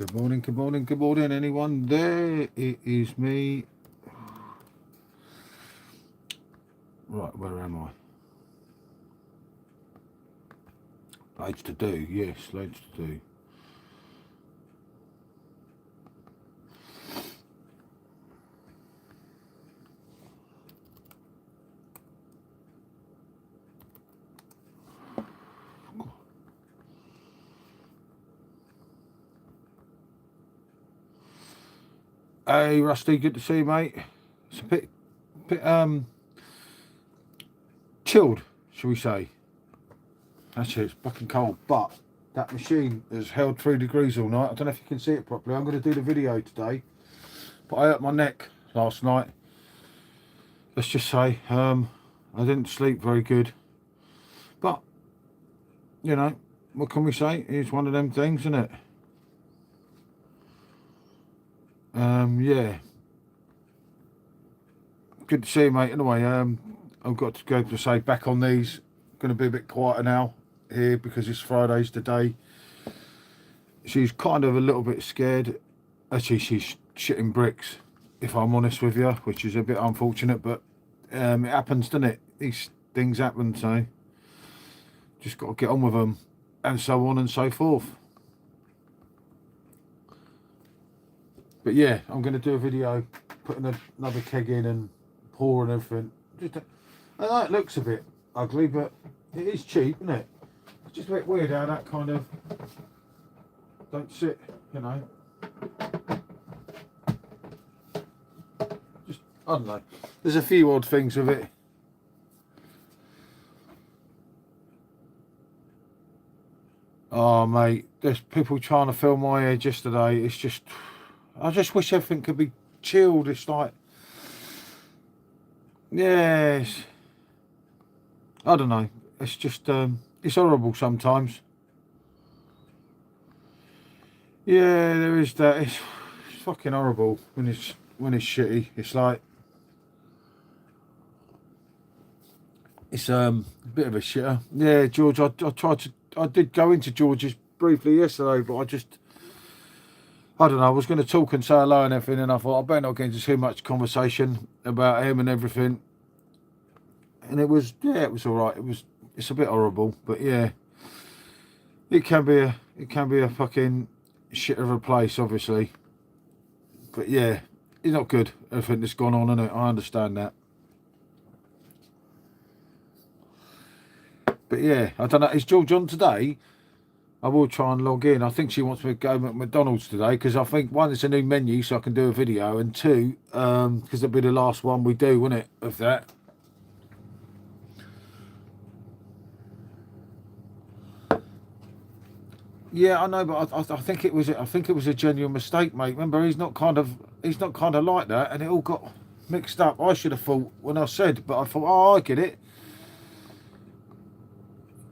Good morning, good morning, good morning, anyone there? It is me. Right, where am I? Loads to do, yes, loads to do. Hey, Rusty, good to see you, mate. It's a bit chilled, shall we say. Actually, it's fucking cold, but that machine has held 3 degrees all night. I don't know if you can see it properly. I'm going to do the video today, but I hurt my neck last night. Let's just say I didn't sleep very good, but you know, what can we say? It's one of them things, isn't it? Yeah, good to see you, mate. Anyway, I've got to go to say back on these. Going to be a bit quieter now here because it's Friday's today. She's kind of a little bit scared. Actually, she's shitting bricks, if I'm honest with you, which is a bit unfortunate, but it happens, doesn't it? These things happen, so just got to get on with them, and so on and so forth. But yeah, I'm going to do a video putting another keg in and pouring everything. I know it looks a bit ugly, but it is cheap, isn't it? It's just a bit weird how that kind of don't sit, you know. Just, I don't know. There's a few odd things with it. Oh, mate, there's people trying to fill my head yesterday. It's just, I just wish everything could be chilled. It's like, yes, I don't know. It's just, it's horrible sometimes. Yeah, there is that. It's fucking horrible when it's shitty. It's like, it's a bit of a shitter. Yeah, George, I did go into George's briefly yesterday, but I don't know, I was going to talk and say hello and everything, and I thought I better not get into too much conversation about him and everything. And it was all right. It's a bit horrible, but yeah, it can be a fucking shit of a place, obviously. But yeah, it's not good, everything that's gone on, isn't it? I understand that. But yeah, I don't know, is George on today? I will try and log in. I think she wants me to go at McDonald's today because I think, one, it's a new menu so I can do a video, and two, because it'll be the last one we do, won't it, of that. Yeah, I know, but I think it was a genuine mistake, mate. Remember, he's not kind of like that, and it all got mixed up. I should have thought when I said, but I thought, oh, I get it,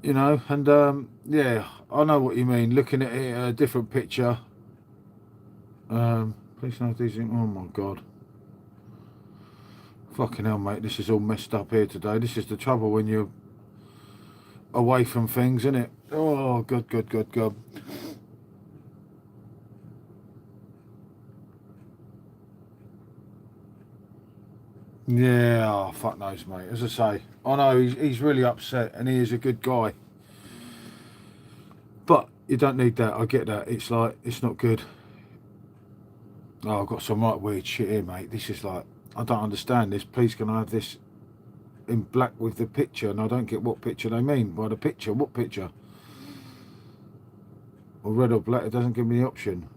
you know. And yeah, I know what you mean. Looking at it, a different picture. Please know these things. Oh my god, fucking hell, mate. This is all messed up here today. This is the trouble when you're away from things, isn't it? Oh, God. Yeah, oh, fuck knows, mate. As I say, I know he's really upset, and he is a good guy. But you don't need that. I get that. It's like, it's not good. Oh, I've got some right weird shit here, mate. This is like, I don't understand this. Please can I have this in black with the picture? And I don't get what picture they mean by the picture. What picture? Or red or black? It doesn't give me the option.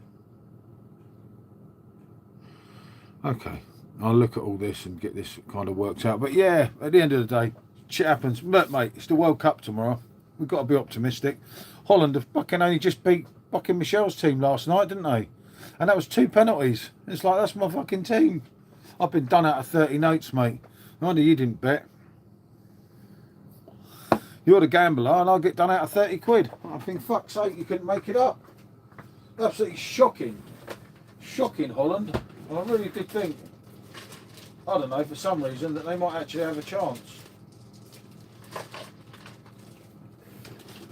Okay, I'll look at all this and get this kind of worked out. But yeah, at the end of the day, shit happens. But mate, it's the World Cup tomorrow. We've got to be optimistic. Holland have fucking only just beat fucking Michelle's team last night, didn't they? And that was 2 penalties. It's like, that's my fucking team. I've been done out of 30 notes, mate. No wonder you didn't bet. You're the gambler, and I'll get done out of 30 quid. I think, fuck's sake, you couldn't make it up. Absolutely shocking. Shocking, Holland. I really did think, I don't know, for some reason, that they might actually have a chance.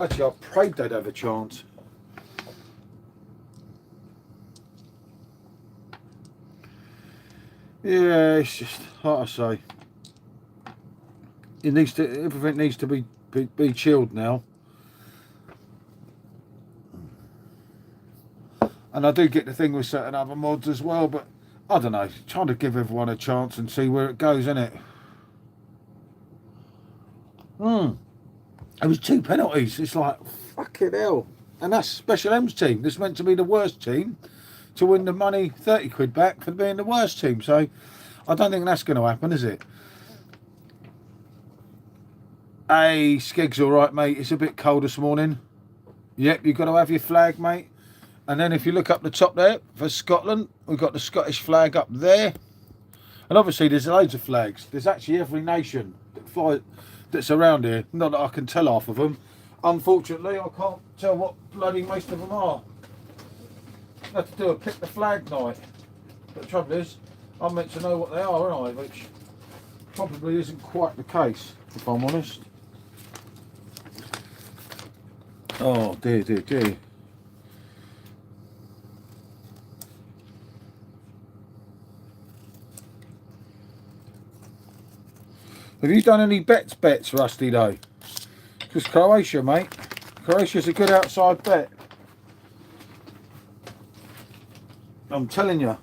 Actually, I prayed they'd have a chance. Yeah, it's just like I say. It needs to. Everything needs to be chilled now. And I do get the thing with certain other mods as well, but I don't know. Trying to give everyone a chance and see where it goes, isn't it? It was 2 penalties. It's like, fucking hell. And that's Special M's team. This meant to be the worst team to win the money, 30 quid back for being the worst team. So I don't think that's going to happen, is it? Hey, Skeg's all right, mate. It's a bit cold this morning. Yep, you've got to have your flag, mate. And then if you look up the top there, for Scotland, we've got the Scottish flag up there. And obviously there's loads of flags. There's actually every nation that's around here. Not that I can tell half of them. Unfortunately, I can't tell what bloody most of them are. I have to do a pick the flag night. But the trouble is, I'm meant to know what they are, aren't I? Which probably isn't quite the case, if I'm honest. Oh dear, dear, dear. Have you done any bets, Rusty, though? Because Croatia, mate. Croatia's a good outside bet. I'm telling you.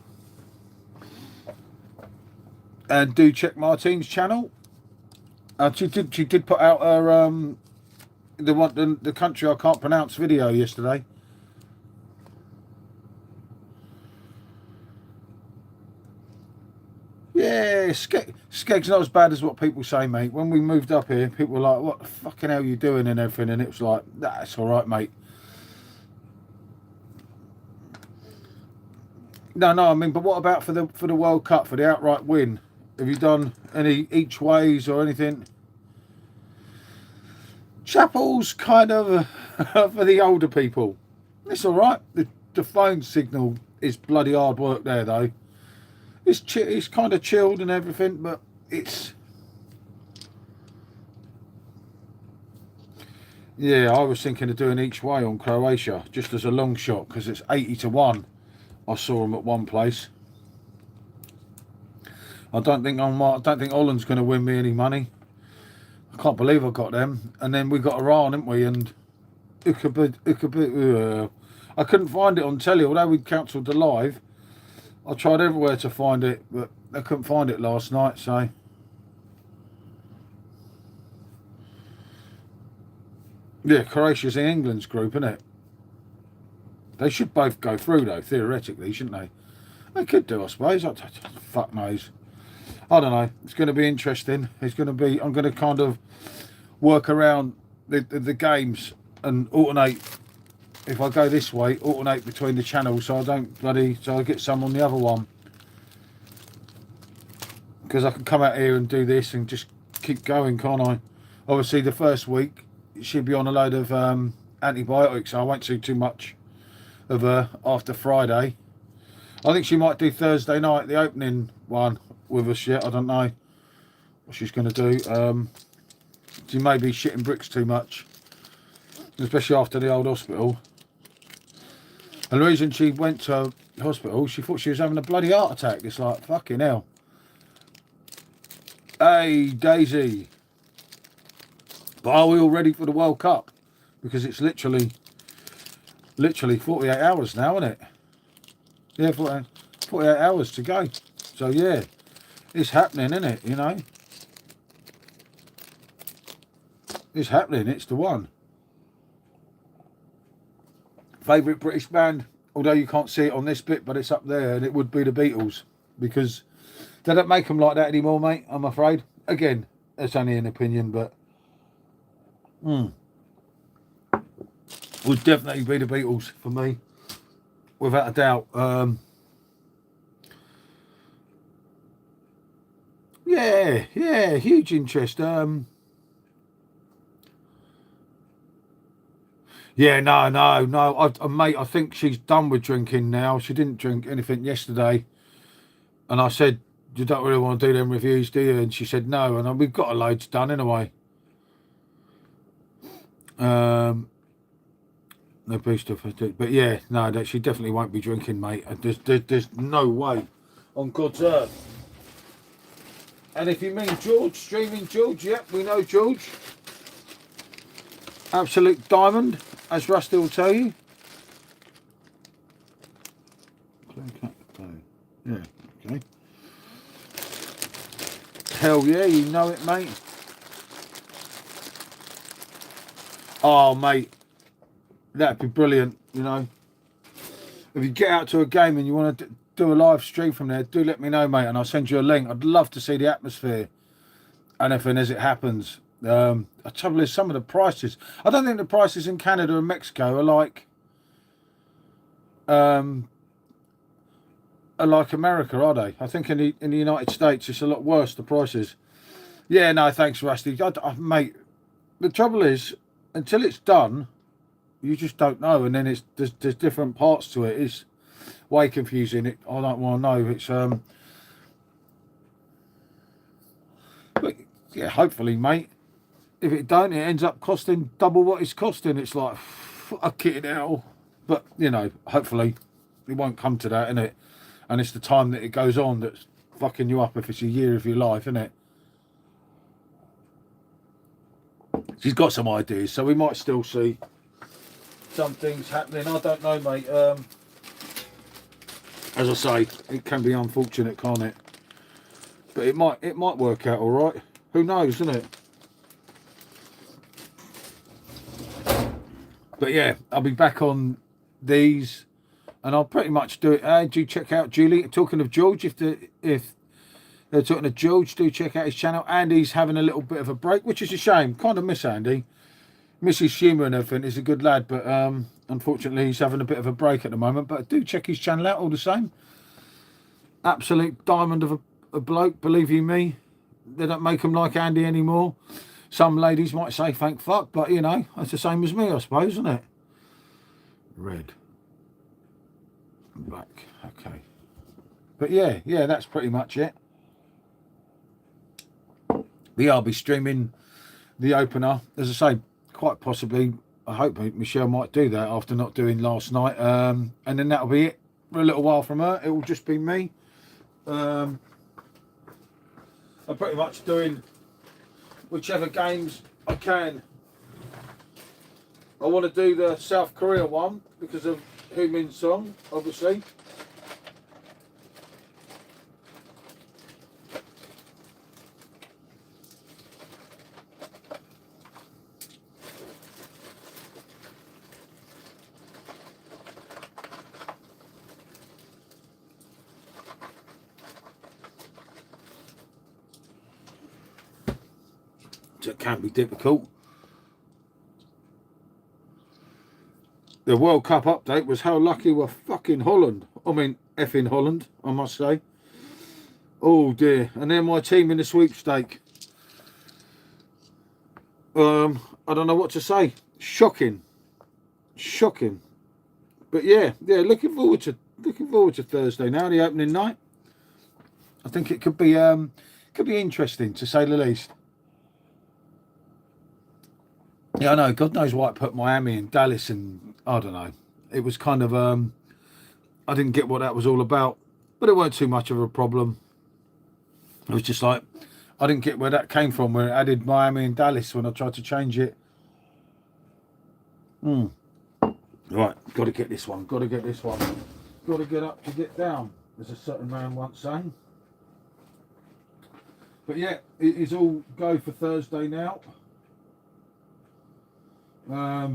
And do check Martine's channel. She did put out her the country I can't pronounce video yesterday. Yeah, Skeg's not as bad as what people say, mate. When we moved up here, people were like, "What the fucking hell are you doing?" and everything, and it was like, "That's all right, mate." No, I mean, but what about for the World Cup, for the outright win? Have you done any each ways or anything? Chapel's kind of for the older people. It's all right. The phone signal is bloody hard work there, though. It's kind of chilled and everything, but it's... Yeah, I was thinking of doing each way on Croatia, just as a long shot, because it's 80-1. I saw them at one place. I don't think Holland's going to win me any money. I can't believe I got them. And then we got Iran, didn't we? And I couldn't find it on telly, although we'd cancelled the live. I tried everywhere to find it, but I couldn't find it last night, so... Yeah, Croatia's in England's group, isn't it? They should both go through, though, theoretically, shouldn't they? They could do, I suppose. Fuck knows. I don't know. It's going to be interesting. It's going to be... I'm going to kind of work around the games and alternate. If I go this way, alternate between the channels so I don't so I get some on the other one. Because I can come out here and do this and just keep going, can't I? Obviously, the first week, she'll be on a load of antibiotics, so I won't see too much of her after Friday. I think she might do Thursday night, the opening one with us yet. I don't know what she's going to do. She may be shitting bricks too much, especially after the old hospital. And the reason she went to hospital, she thought she was having a bloody heart attack. It's like, fucking hell. Hey, Daisy. But are we all ready for the World Cup? Because it's literally 48 hours now, isn't it? Yeah, 48 hours to go. So, yeah, it's happening, isn't it, you know? It's happening, it's the one. Favourite British band, although you can't see it on this bit, but it's up there, and it would be the Beatles, because they don't make them like that anymore, mate, I'm afraid. Again, that's only an opinion, but would definitely be the Beatles for me, without a doubt. Yeah, huge interest. Yeah, no. Mate, I think she's done with drinking now. She didn't drink anything yesterday. And I said, you don't really want to do them reviews, do you? And she said no. And we've got a loads done anyway. No booster for it. But yeah, no, she definitely won't be drinking, mate. There's no way on God's earth And if you mean George, streaming George, yep, we know George. Absolute diamond, as Rusty will tell you. Yeah, okay. Hell yeah, you know it, mate. Oh, mate, that'd be brilliant, you know. If you get out to a game and you want to do a live stream from there, do let me know, mate, and I'll send you a link. I'd love to see the atmosphere and everything as it happens. The trouble is, some of the prices, I don't think the prices in Canada and Mexico are like America, are they? I think in the United States it's a lot worse, the prices. Yeah, no, thanks, Rusty. Mate, the trouble is, until it's done, you just don't know, and then there's different parts to it. It's way confusing. I don't want to know. It's but yeah, hopefully, mate. If it don't, it ends up costing double what it's costing. It's like, fucking hell. But you know, hopefully, it won't come to that, innit? And it's the time that it goes on that's fucking you up if it's a year of your life, innit? She's got some ideas, so we might still see some things happening. I don't know, mate. As I say, it can be unfortunate, can't it? But it might work out all right. Who knows, isn't it? But yeah, I'll be back on these, and I'll pretty much do it. Do check out Julie. Talking of George, if they're talking to George, do check out his channel. Andy's having a little bit of a break, which is a shame. Kind of miss Andy. Miss his humour and everything. He's a good lad, but unfortunately he's having a bit of a break at the moment. But do check his channel out all the same. Absolute diamond of a bloke, believe you me. They don't make him like Andy anymore. Some ladies might say thank fuck, but you know, that's the same as me, I suppose, isn't it? Red. Black. Okay. But yeah, that's pretty much it. Yeah, I'll be streaming the opener. As I say, quite possibly, I hope Michelle might do that after not doing last night. And then that'll be it for a little while from her. It will just be me. I'm pretty much doing whichever games I can. I want to do the South Korea one because of Hoo-Min's song, obviously. It can't be difficult. The World Cup update was how lucky were fucking Holland. I mean, effing Holland, I must say. Oh dear. And then my team in the sweepstake. I don't know what to say. Shocking. But yeah, looking forward to Thursday now, the opening night. I think it could be interesting, to say the least. Yeah, I know. God knows why it put Miami and Dallas, and I don't know. It was kind of I didn't get what that was all about, but it weren't too much of a problem. It was just like I didn't get where that came from, where it added Miami and Dallas when I tried to change it. Right, got to get this one. Got to get this one. Got to get up to get down, as a certain man once sang. But yeah, it is all go for Thursday now. I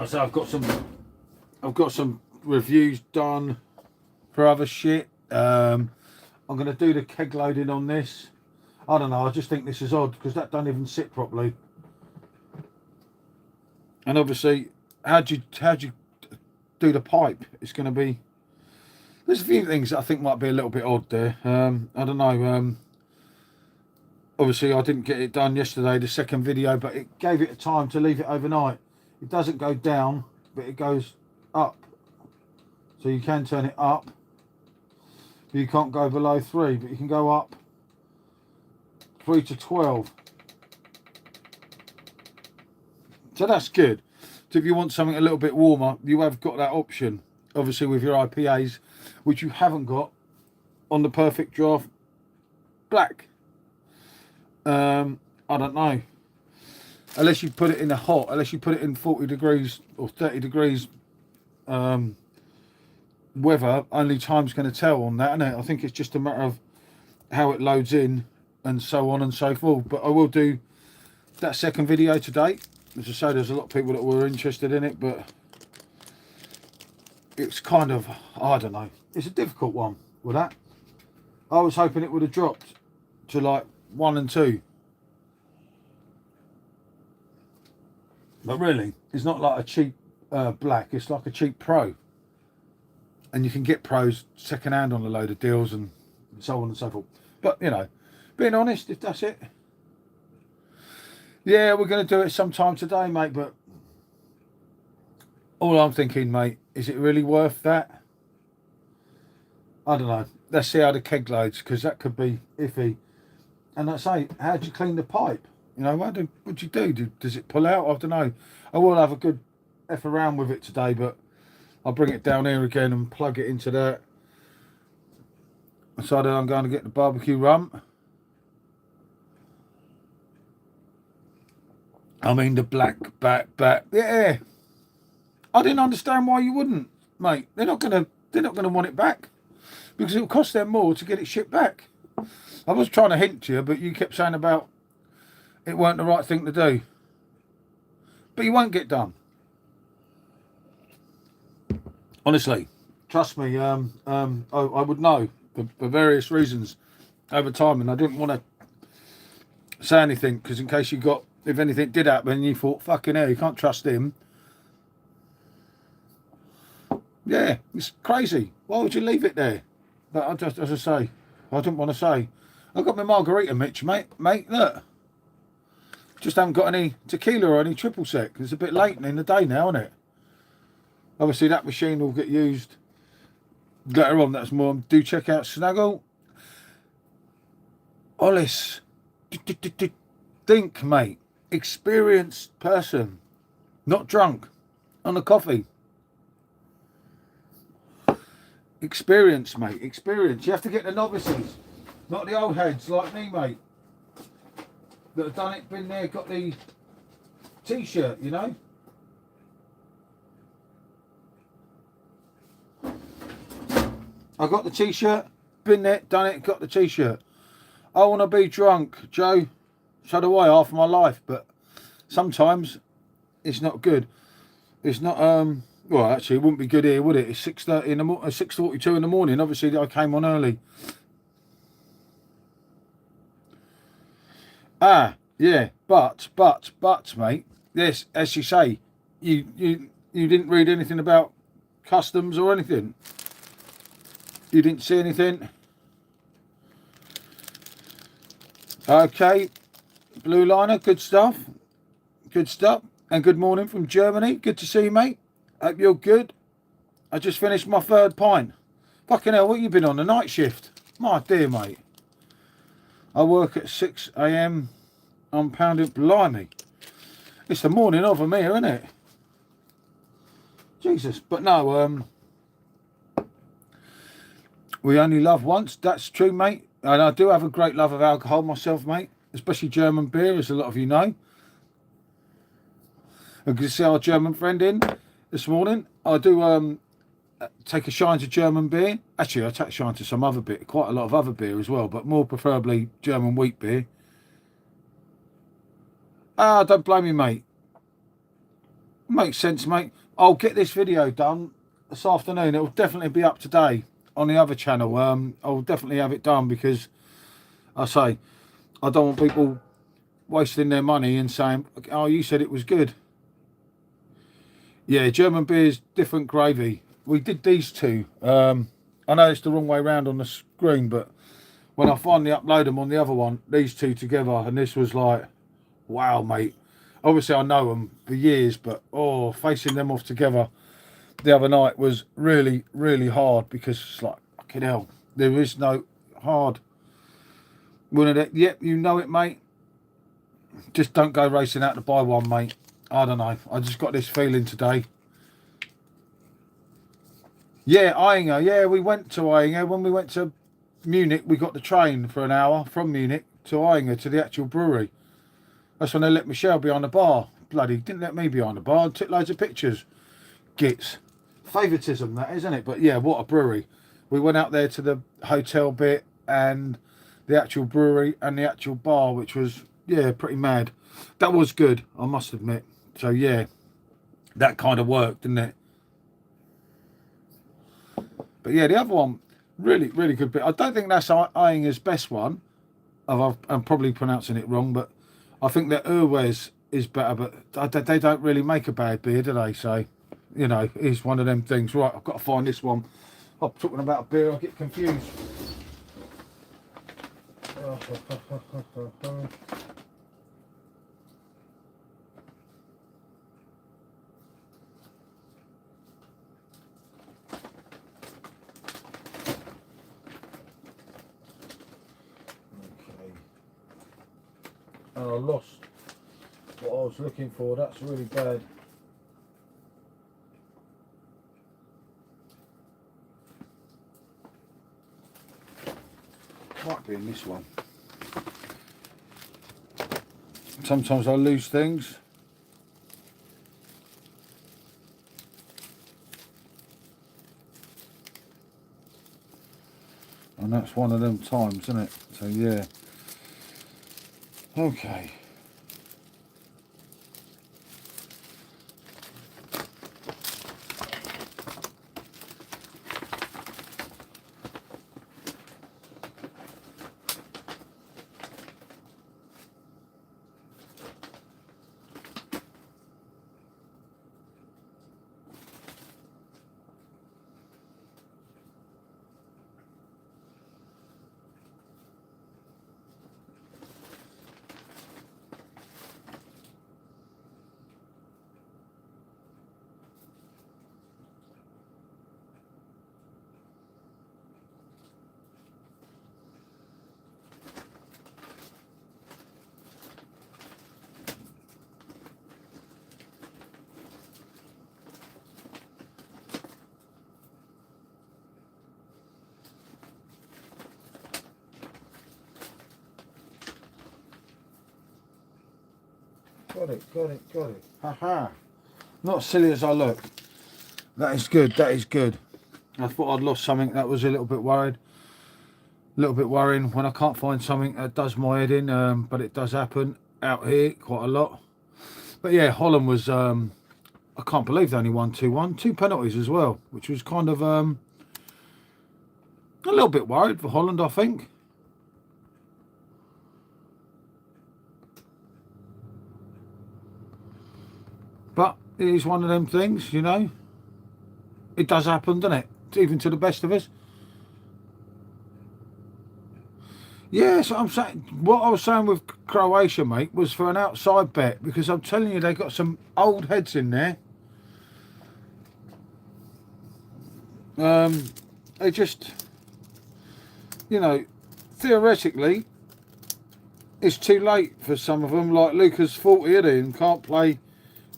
say I've got some reviews done for other shit. I'm gonna do the keg loading on this. I don't know, I just think this is odd because that don't even sit properly. And obviously, how'd you do the pipe? It's gonna be, there's a few things that I think might be a little bit odd there. I don't know. Obviously, I didn't get it done yesterday, the second video, but it gave it a time to leave it overnight. It doesn't go down, but it goes up. So you can turn it up. But you can't go below 3, but you can go up 3 to 12. So that's good. So if you want something a little bit warmer, you have got that option. Obviously with your IPAs, which you haven't got on the Perfectdraft black. I don't know. Unless you put it in unless you put it in 40 degrees or 30 degrees weather, only time's going to tell on that, isn't it? I think it's just a matter of how it loads in and so on and so forth. But I will do that second video today. As I say, there's a lot of people that were interested in it, but it's kind of, I don't know, it's a difficult one with that. I was hoping it would have dropped to like 1 and 2. But really, it's not like a cheap black, it's like a cheap pro. And you can get pros second hand on a load of deals and so on and so forth. But, you know, being honest, if that's it. Yeah, we're going to do it sometime today, mate. But all I'm thinking, mate, is it really worth that? I don't know. Let's see how the keg loads, because that could be iffy. And I say, how do you clean the pipe? You know, what do you do? Does it pull out? I don't know. I will have a good F around with it today, but I'll bring it down here again and plug it into that. So then I'm going to get the barbecue rump. I mean the black back. Yeah. I didn't understand why you wouldn't, mate. They're not gonna want it back. Because it'll cost them more to get it shipped back. I was trying to hint to you, but you kept saying about it weren't the right thing to do. But you won't get done. Honestly, trust me, I would know for various reasons over time, and I didn't want to say anything because in case you got, if anything did happen and you thought, fucking hell, you can't trust him. Yeah, it's crazy. Why would you leave it there? But I just, as I say, I didn't want to say. I got my margarita, Mitch, mate, look. Just haven't got any tequila or any triple sec. It's a bit late in the day now, isn't it? Obviously, that machine will get used later on. That's more. Do check out Snuggle. Ollis. Think, mate. Experienced person. Not drunk. On the coffee. Experience, mate. Experience. You have to get the novices. Not the old heads like me, mate. That have done it, been there, got the t-shirt, you know. I got the t-shirt, been there, done it, got the t-shirt. I want to be drunk, Joe. So do I, half of my life, but sometimes it's not good. It's not, well, actually, it wouldn't be good here, would it? It's 6:30 in the morning, 6:42 in the morning. Obviously, I came on early. Ah, yeah, but, mate. Yes, as you say, you didn't read anything about customs or anything. You didn't see anything. Okay, Blue Liner, good stuff. Good stuff. And good morning from Germany. Good to see you, mate. Hope you're good. I just finished my 3rd pint. Fucking hell, what you been on? The night shift? My dear, mate. I work at 6 AM. I'm pounding. Blimey. It's the morning of them here, isn't it? Jesus. But no, we only love once. That's true, mate. And I do have a great love of alcohol myself, mate. Especially German beer, as a lot of you know. And good to see our German friend in this morning. I do take a shine to German beer. Actually, I take a shine to some other beer. Quite a lot of other beer as well, but more preferably German wheat beer. Ah, don't blame me, mate. Makes sense, mate. I'll get this video done this afternoon. It'll definitely be up today on the other channel. I'll definitely have it done because I say I don't want people wasting their money and saying, oh, you said it was good. Yeah, German beer's different gravy. We did these two. I know it's the wrong way around on the screen, but when I finally upload them on the other one, these two together, and this was like, wow, mate. Obviously, I know them for years, but oh, facing them off together the other night was really, really hard because it's like, fucking hell, there is no hard. Yep, you know it, mate. Just don't go racing out to buy one, mate. I don't know. I just got this feeling today. Yeah, Iinger. Yeah, we went to Iinger when we went to Munich, we got the train for an hour from Munich to Eyinger to the actual brewery. That's when they let Michelle behind the bar. Bloody didn't let me behind the bar and took loads of pictures. Gits. Favouritism, that, isn't it? But yeah, what a brewery. We went out there to the hotel bit and the actual brewery and the actual bar, which was, yeah, pretty mad. That was good, I must admit. So yeah, that kind of worked, didn't it? But yeah, the other one, really, really good bit. I don't think that's Eyinger's best one. I'm probably pronouncing it wrong, but I think that Urwes is better, but they don't really make a bad beer, do they? So, you know, it's one of them things. Right, I've got to find this one. I'm talking about a beer, I get confused. And I lost what I was looking for. That's really bad. Might be in this one. Sometimes I lose things. And that's one of them times, isn't it? So yeah. Okay. Got it. Haha. Not as silly as I look. That is good, that is good. I thought I'd lost something. That was a little bit worried. A little bit worrying when I can't find something that does my head in, but it does happen out here quite a lot. But yeah, Holland was, I can't believe they only won 2-1. 2 penalties as well, which was kind of a little bit worried for Holland, I think. But it is one of them things, you know. It does happen, doesn't it? Even to the best of us. Yeah, so I'm saying, what I was saying with Croatia, mate, was for an outside bet, because I'm telling you, they got some old heads in there. They just, you know, theoretically, it's too late for some of them. Like Lucas 40 and can't play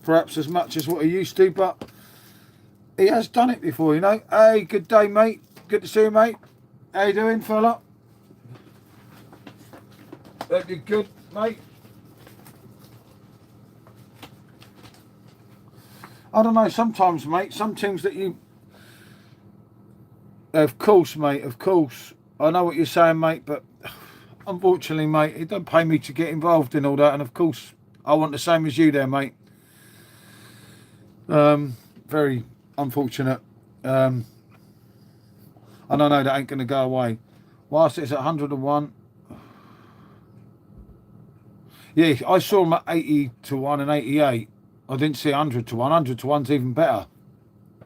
perhaps as much as what he used to, but he has done it before, you know. Hey, good day, mate. Good to see you, mate. How you doing, fella? Hope you're good, mate. I don't know, sometimes, mate, some teams that you... Of course, mate, of course. I know what you're saying, mate, but unfortunately, mate, it don't pay me to get involved in all that, and of course, I want the same as you there, mate. Very unfortunate. And I know that ain't going to go away. Whilst it's at 101. Yeah, I saw them at 80-1 and 88. I didn't see 100-1. 100-1's even better.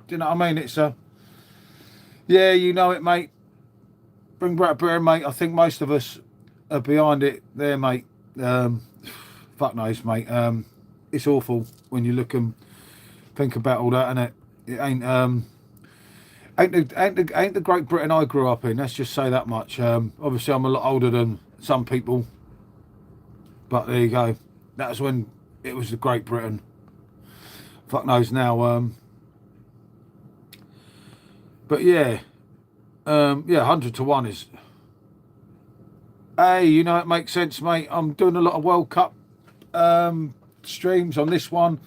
Do you know what I mean? It's a... Yeah, you know it, mate. Bring back beer, mate. I think most of us are behind it there, mate. Fuck knows, mate. It's awful when you look and think about all that, innit? It ain't the Great Britain I grew up in. Let's just say that much. Obviously, I'm a lot older than some people, but there you go. That's when it was the Great Britain. Fuck knows now. But yeah, yeah, 100-1 is Hey, you know, it makes sense, mate. I'm doing a lot of World Cup streams on this one.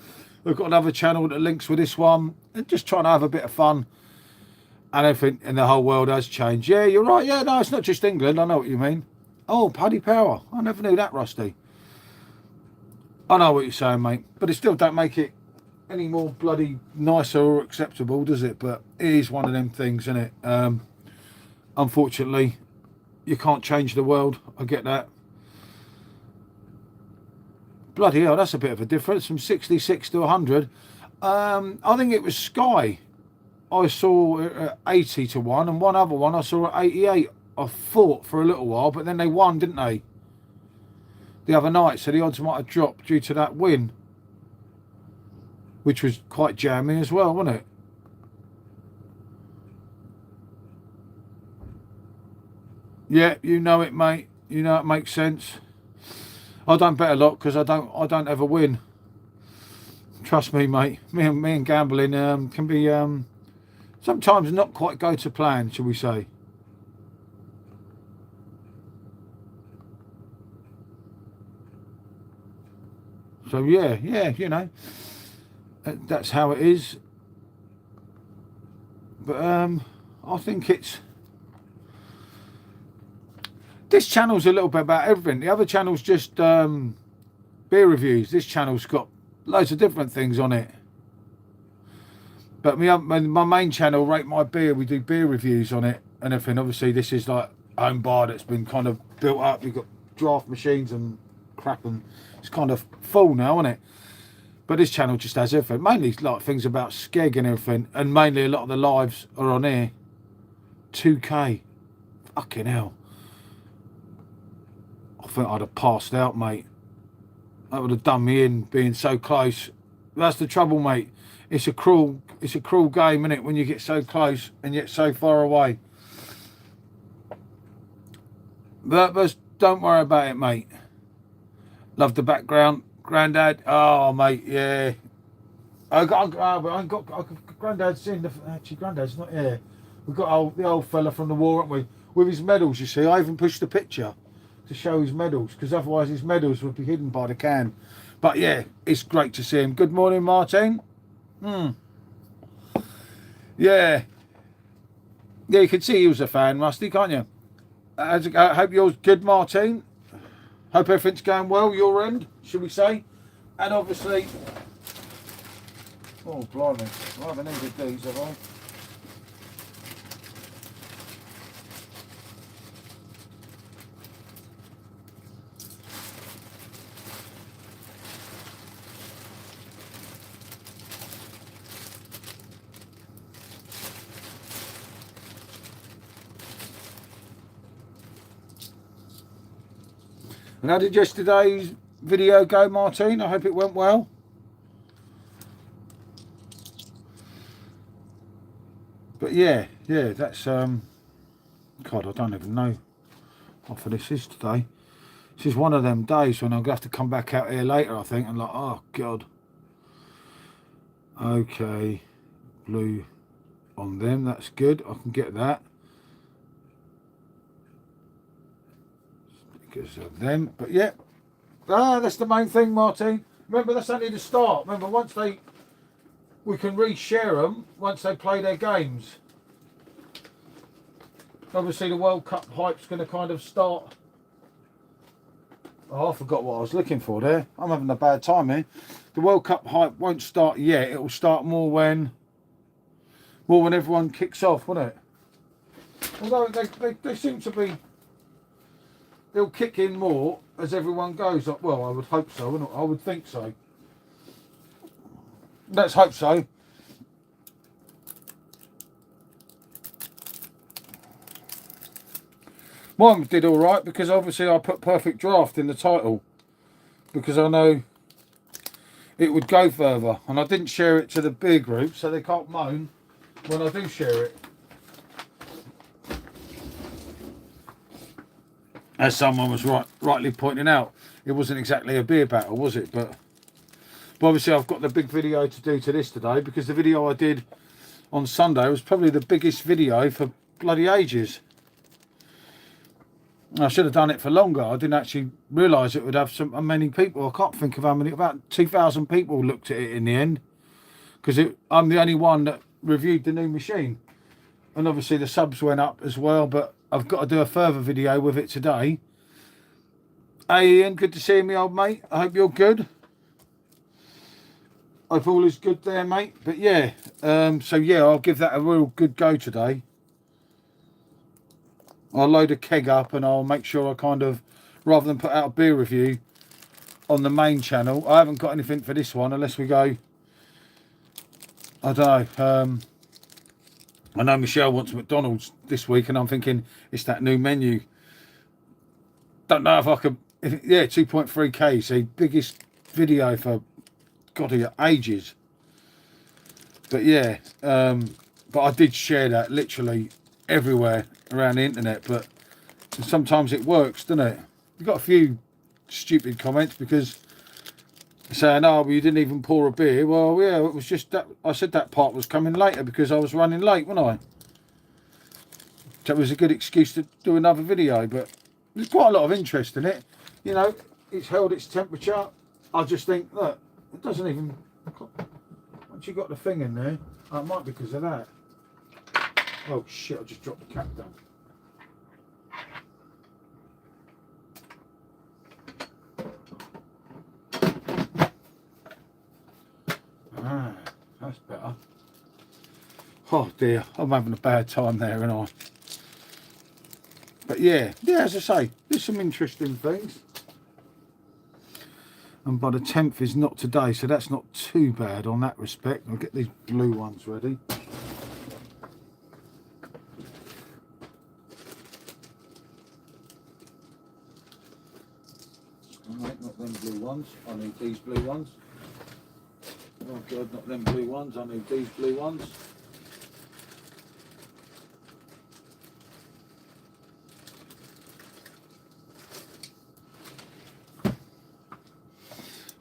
We've got another channel that links with this one, and just trying to have a bit of fun. And everything in the whole world has changed. Yeah, you're right. Yeah, no, it's not just England. I know what you mean. Oh, Paddy Power. I never knew that, Rusty. I know what you're saying, mate. But it still don't make it any more bloody nicer or acceptable, does it? But it is one of them things, isn't it? Unfortunately, you can't change the world. I get that. Bloody hell, that's a bit of a difference from 66 to 100. I think it was Sky. I saw 80 to 1, and one other one I saw at 88. I thought for a little while, but then they won, didn't they? The other night, so the odds might have dropped due to that win, which was quite jammy as well, wasn't it? Yeah, you know it, mate. You know it makes sense. I don't bet a lot because I don't ever win. Trust me, mate. Me and gambling can be sometimes not quite go to plan, shall we say. So yeah, you know, that's how it is. But I think it's, this channel's a little bit about everything. The other channel's just beer reviews. This channel's got loads of different things on it. But my main channel, Rate My Beer, we do beer reviews on it and everything. Obviously, this is like a home bar that's been kind of built up. You've got draft machines and crap, and it's kind of full now, isn't it? But this channel just has everything. Mainly like things about skeg and everything. And mainly a lot of the lives are on here. 2K. Fucking hell. I think I'd have passed out, mate. That would have done me in, being so close. That's the trouble, mate. It's a cruel game, isn't it, when you get so close and yet so far away. But don't worry about it, mate. Love the background. Grandad. Oh, mate, yeah. I got Grandad's in. Actually, Grandad's not here. We've got the old fella from the war, haven't we? With his medals, you see. I even pushed the picture to show his medals, because otherwise his medals would be hidden by the can. But yeah, it's great to see him. Good morning, Martin. Yeah, you can see he was a fan, Rusty, can't you? I hope yours good, Martin. Hope everything's going well your end, should we say? And obviously, oh blimey, I haven't needed these, have I? And how did yesterday's video go, Martine? I hope it went well. But yeah, that's God, I don't even know what for this is today. This is one of them days when I'm gonna have to come back out here later, I think, and like, oh God. Okay, blue on them, that's good. I can get that. Because of them, but yeah, that's the main thing, Martin. Remember, that's only the start. Remember, we can re-share them once they play their games. Obviously, the World Cup hype's going to kind of start. Oh, I forgot what I was looking for there. I'm having a bad time here. The World Cup hype won't start yet. It will start more when everyone kicks off, won't it? Although they seem to be. They'll kick in more as everyone goes. Well, I would hope so, wouldn't I? I would think so. Let's hope so. Mine did all right because obviously I put Perfectdraft in the title because I know it would go further, and I didn't share it to the beer group, so they can't moan when I do share it. As someone was rightly pointing out, it wasn't exactly a beer battle, was it? But obviously I've got the big video to do to this today, because the video I did on Sunday was probably the biggest video for bloody ages. I should have done it for longer. I didn't actually realise it would have so many people. I can't think of how many. About 2,000 people looked at it in the end, because I'm the only one that reviewed the new machine. And obviously the subs went up as well, but I've got to do a further video with it today. Hey Ian, good to see you, my old mate. I hope you're good. I hope all is good there, mate. But yeah, so yeah, I'll give that a real good go today. I'll load a keg up and I'll make sure I kind of, rather than put out a beer review on the main channel, I haven't got anything for this one unless we go, I don't know, I know Michelle wants McDonald's this week and I'm thinking it's that new menu. Don't know if I could, yeah, 2.3k, so biggest video for, God, ages. But yeah, but I did share that literally everywhere around the internet, but sometimes it works, doesn't it? You've got a few stupid comments because saying, oh, well, you didn't even pour a beer. Well, yeah, it was just that I said that part was coming later because I was running late, wasn't I? That was a good excuse to do another video, but there's quite a lot of interest in it. You know, it's held its temperature. I just think, look, it doesn't even, once you got the thing in there, oh, it might be because of that. Oh shit, I just dropped the cap down. Ah, that's better. Oh dear, I'm having a bad time there, and I. But yeah, as I say, there's some interesting things. And by the 10th is not today, so that's not too bad on that respect. I'll get these blue ones ready. Alright, not them blue ones, I need these blue ones. Oh God, not them blue ones, I need these blue ones.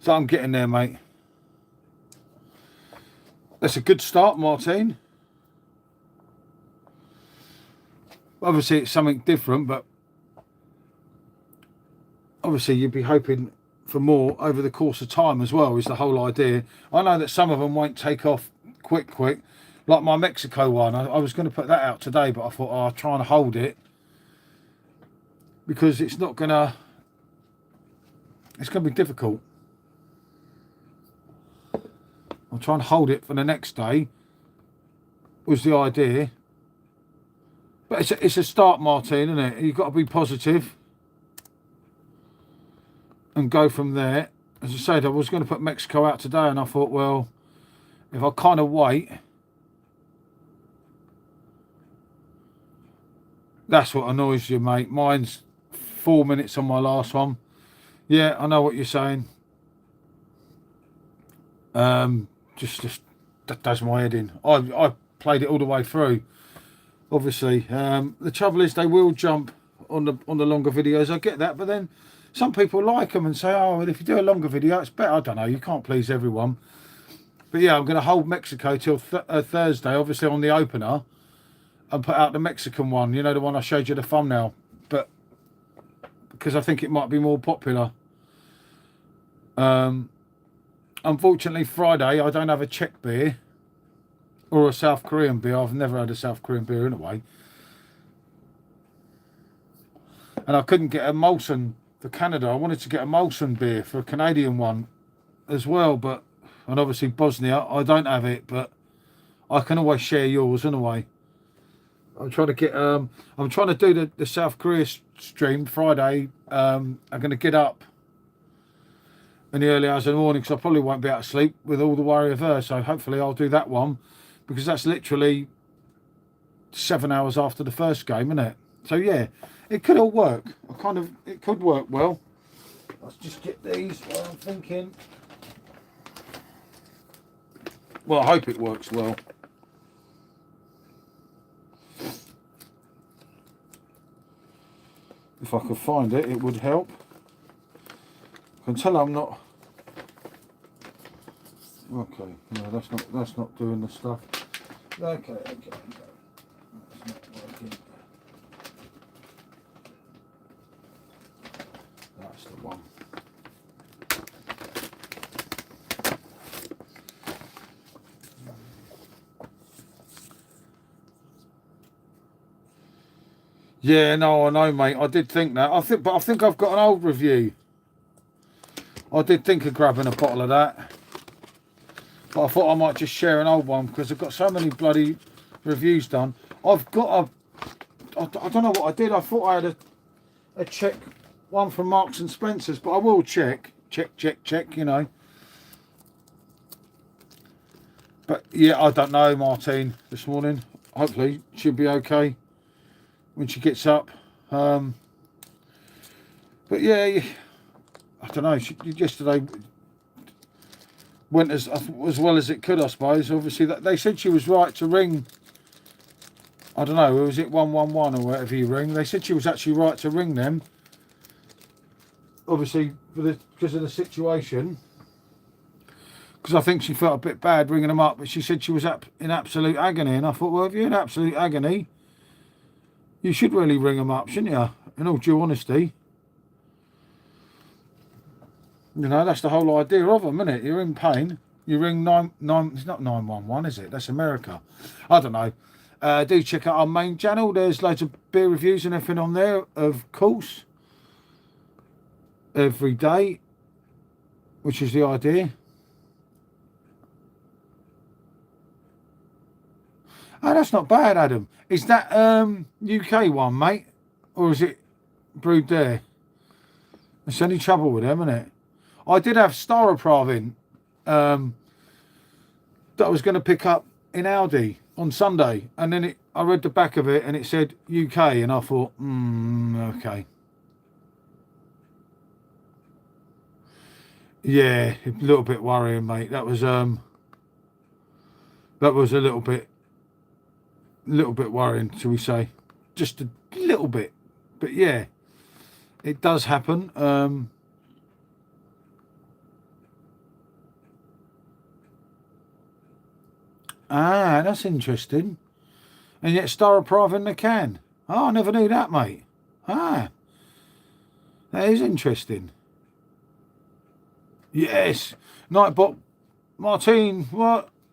So I'm getting there, mate. That's a good start, Martine. Obviously it's something different, but obviously you'd be hoping for more over the course of time as well, is the whole idea. I know that some of them won't take off quick, like my Mexico one. I was going to put that out today, but I thought, oh, I'll try and hold it because it's not gonna, it's gonna be difficult. I'll try and hold it for the next day was the idea. But it's a start, Martine, isn't it? You've got to be positive and go from there. As I said, I was going to put Mexico out today and I thought, well, if I kind of wait, that's what annoys you, mate. Mine's 4 minutes on my last one. Yeah, I know what you're saying. Just that does my head in. I played it all the way through. Obviously, the trouble is they will jump on the longer videos. I get that, but then some people like them and say, oh, well, if you do a longer video, it's better. I don't know. You can't please everyone. But yeah, I'm going to hold Mexico till Thursday, obviously on the opener, and put out the Mexican one. You know, the one I showed you the thumbnail. But because I think it might be more popular. Unfortunately, Friday, I don't have a Czech beer or a South Korean beer. I've never had a South Korean beer in a way. And I couldn't get a Molson for Canada. I wanted to get a Molson beer for a Canadian one as well. But, and obviously Bosnia, I don't have it, but I can always share yours anyway. I'm trying to get, I'm trying to do the South Korea stream Friday. I'm going to get up in the early hours of the morning because I probably won't be able to sleep with all the worry of her. So hopefully I'll do that one because that's literally 7 hours after the first game, isn't it? So yeah, it could all work. It could work well. Let's just get these while I'm thinking. Well, I hope it works well. If I could find it, it would help. I can tell I'm not. Okay, no, that's not doing the stuff. Okay. That's not working. Yeah, no, I know, mate. I did think that. But I think I've got an old review. I did think of grabbing a bottle of that, but I thought I might just share an old one because I've got so many bloody reviews done. I've got I don't know what I did. I thought I had a check one from Marks and Spencer's, but I will check, you know. But yeah, I don't know, Martine, this morning. Hopefully she'll be okay when she gets up. But yeah, I don't know. Yesterday went as well as it could, I suppose. Obviously, they said she was right to ring. I don't know, was it 111 or whatever you ring? They said she was actually right to ring them. Obviously, because of the situation. Because I think she felt a bit bad ringing them up, but she said she was in absolute agony. And I thought, well, if you're in absolute agony, you should really ring them up, shouldn't you? In all due honesty. You know, that's the whole idea of them, isn't it? You're in pain. You ring it's not 911, is it? That's America. I don't know. Do check out our main channel. There's loads of beer reviews and everything on there, of course. Every day. Which is the idea. Oh, that's not bad, Adam. Is that UK one, mate? Or is it brewed there? There's any trouble with them, isn't it? I did have Staroprav that I was going to pick up in Aldi on Sunday, and then I read the back of it and it said UK, and I thought, okay. Yeah, a little bit worrying, mate. That was a little bit worrying, shall we say? Just a little bit, but yeah, it does happen. Ah, that's interesting. And yet Staroprav in the can. Oh, I never knew that, mate. Ah, that is interesting. Yes. Nightbot Martine,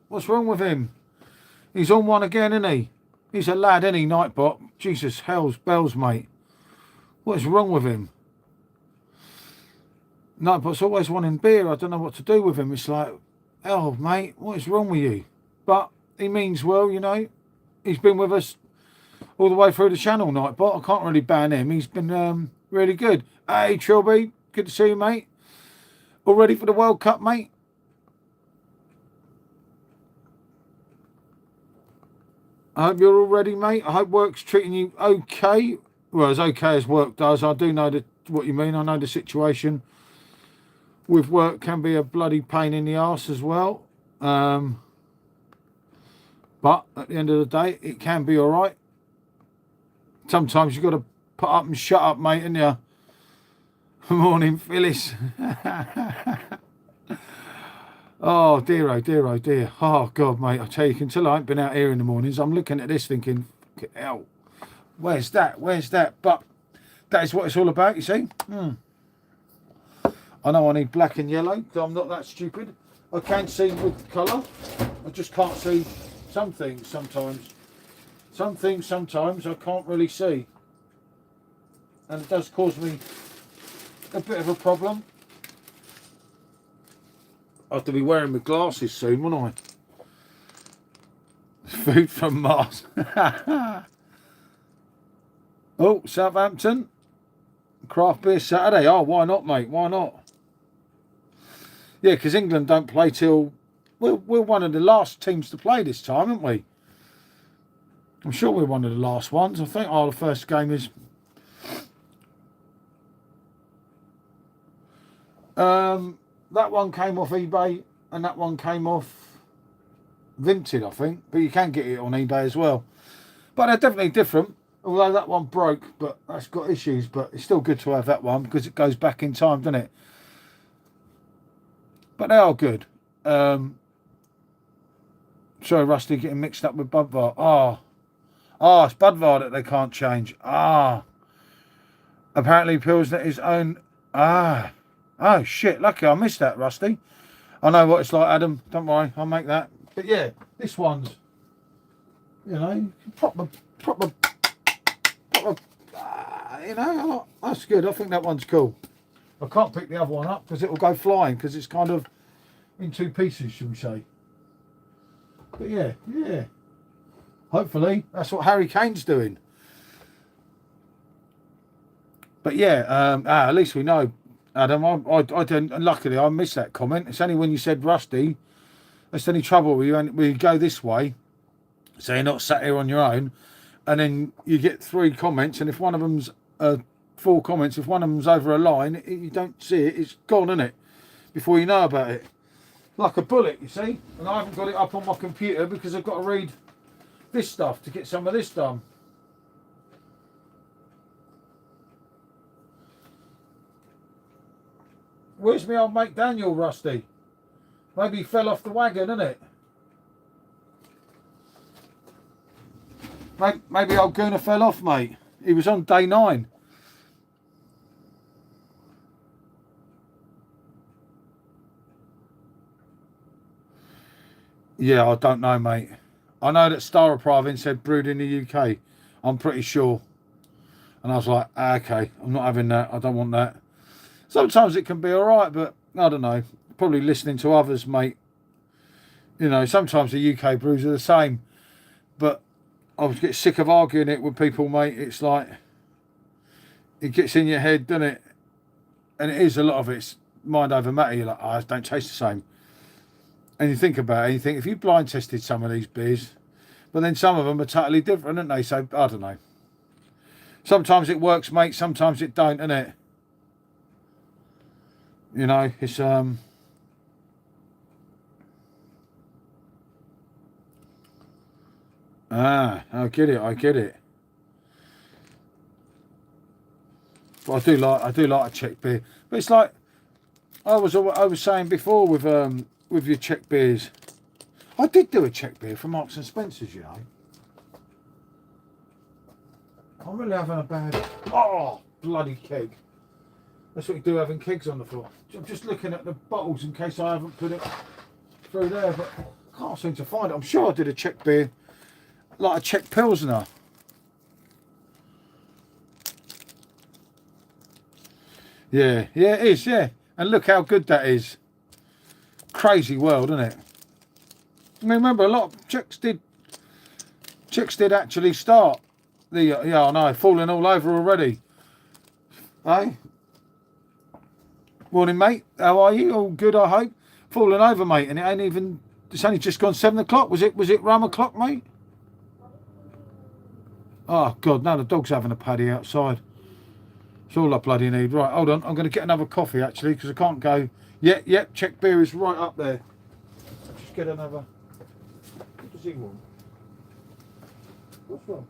what's wrong with him? He's on one again, isn't he? He's a lad, isn't he, Nightbot? Jesus, hell's bells, mate. What is wrong with him? Nightbot's always wanting beer. I don't know what to do with him. It's like, hell, mate, what is wrong with you? But he means well, you know. He's been with us all the way through the channel, Nightbot. I can't really ban him. He's been really good. Hey, Trilby, good to see you, mate. All ready for the World Cup, mate? I hope you're all ready, mate. I hope work's treating you okay. Well, as okay as work does. I do know what you mean. I know the situation with work can be a bloody pain in the arse as well. But at the end of the day, it can be all right. Sometimes you've got to put up and shut up, mate, ain't you? Morning, Phyllis. Oh, dear, oh, dear, oh, dear. Oh, God, mate, I tell you, until I ain't been out here in the mornings, I'm looking at this thinking, hell, where's that? Where's that? But that is what it's all about, you see. I know I need black and yellow, so I'm not that stupid. I can see with colour. I just can't see some things sometimes. Some things sometimes I can't really see. And it does cause me a bit of a problem. I have to be wearing my glasses soon, won't I? Food from Mars. Oh, Southampton. Craft beer Saturday. Oh, why not, mate? Why not? Yeah, because England don't play till... We're one of the last teams to play this time, aren't we? I'm sure we're one of the last ones. I think the first game is... that one came off eBay and that one came off Vinted, I think. But you can get it on eBay as well. But they're definitely different. Although that one broke, but that's got issues. But it's still good to have that one because it goes back in time, doesn't it? But they are good. Sorry, Rusty getting mixed up with Budvar. It's Budvar that they can't change. Apparently Pilsner is own. Oh, shit. Lucky I missed that, Rusty. I know what it's like, Adam. Don't worry. I'll make that. But yeah, this one's, you know, proper you know, that's good. I think that one's cool. I can't pick the other one up because it will go flying because it's kind of in two pieces, should we say. But yeah. Hopefully, that's what Harry Kane's doing. But yeah, at least we know, Adam. I didn't. Luckily, I missed that comment. It's only when you said Rusty. That's the only trouble when you go this way, so you're not sat here on your own, and then you get 3 comments, and if one of them's 4 comments, if one of them's over a line, you don't see it. It's gone, isn't it? Before you know about it, like a bullet, you see. And I haven't got it up on my computer because I've got to read this stuff to get some of this done. Where's my old mate Daniel, Rusty? Maybe he fell off the wagon, innit? Maybe old Gooner fell off, mate. He was on day 9. Yeah, I don't know, mate. I know that Star Pravin said brewed in the UK. I'm pretty sure. And I was like, okay, I'm not having that. I don't want that. Sometimes it can be all right, but I don't know. Probably listening to others, mate. You know, sometimes the UK brews are the same. But I was getting sick of arguing it with people, mate. It's like, it gets in your head, doesn't it? And it is, a lot of it's mind over matter. You're like, oh, it don't taste the same. And you think about it, you think, if you blind tested some of these beers, but then some of them are totally different, aren't they? So, I don't know. Sometimes it works, mate. Sometimes it don't, innit? You know, it's I get it. But I do like a Czech beer. But it's like I was saying before with your Czech beers. I did do a Czech beer for Marks and Spencer's, you know. I'm really having a bad bloody keg. That's what you do, having kegs on the floor. I'm just looking at the bottles in case I haven't put it through there, but I can't seem to find it. I'm sure I did a Czech beer, like a Czech Pilsner. Yeah, it is, yeah. And look how good that is. Crazy world, isn't it? I mean, remember, a lot of Czechs did actually start the, yeah, I know, falling all over already. Hey? Morning, mate. How are you? All good, I hope. Falling over, mate, and it ain't even, it's only just gone 7 o'clock. Was it rum o'clock, mate? Oh, God, now the dog's having a paddy outside. It's all I bloody need. Right, hold on. I'm going to get another coffee, actually, because I can't go. Yep, Czech beer is right up there. Just get another. What does he want? What's wrong?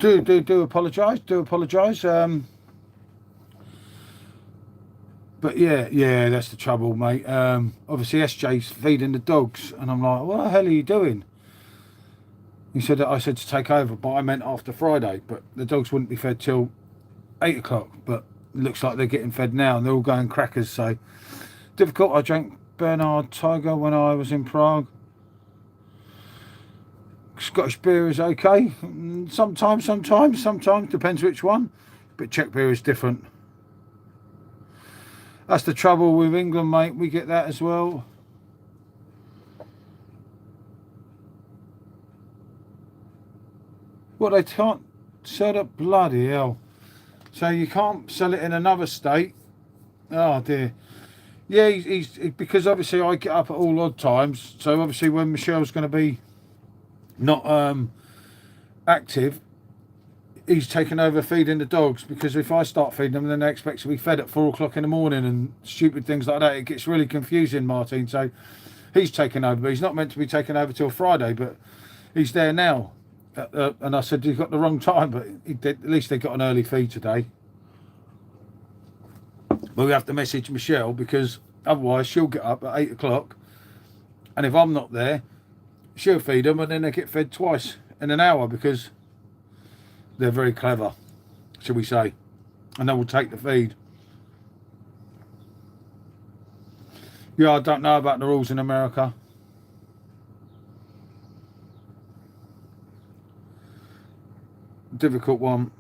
Do apologise. Do apologise. But yeah, that's the trouble, mate. Obviously, SJ's feeding the dogs, and I'm like, what the hell are you doing? He said that I said to take over, but I meant after Friday. But the dogs wouldn't be fed till 8 o'clock. But it looks like they're getting fed now, and they're all going crackers. So difficult. I drank Bernard Tiger when I was in Prague. Scottish beer is okay. Sometimes depends which one. But Czech beer is different. That's the trouble with England, mate. We get that as well. Well, they can't sell it, bloody hell. So you can't sell it in another state. Oh dear. Yeah, he's because obviously I get up at all odd times. So obviously when Michelle's going to be not active, he's taken over feeding the dogs, because if I start feeding them, then they expect to be fed at 4 o'clock in the morning and stupid things like that. It gets really confusing, Martin. So he's taken over, but he's not meant to be taken over till Friday, but he's there now. And I said, you've got the wrong time, but he did, at least they got an early feed today. But we have to message Michelle, because otherwise she'll get up at 8 o'clock, and if I'm not there, she'll feed them, and then they get fed twice in an hour, because they're very clever, shall we say, and they will take the feed. Yeah, I don't know about the rules in America. Difficult one.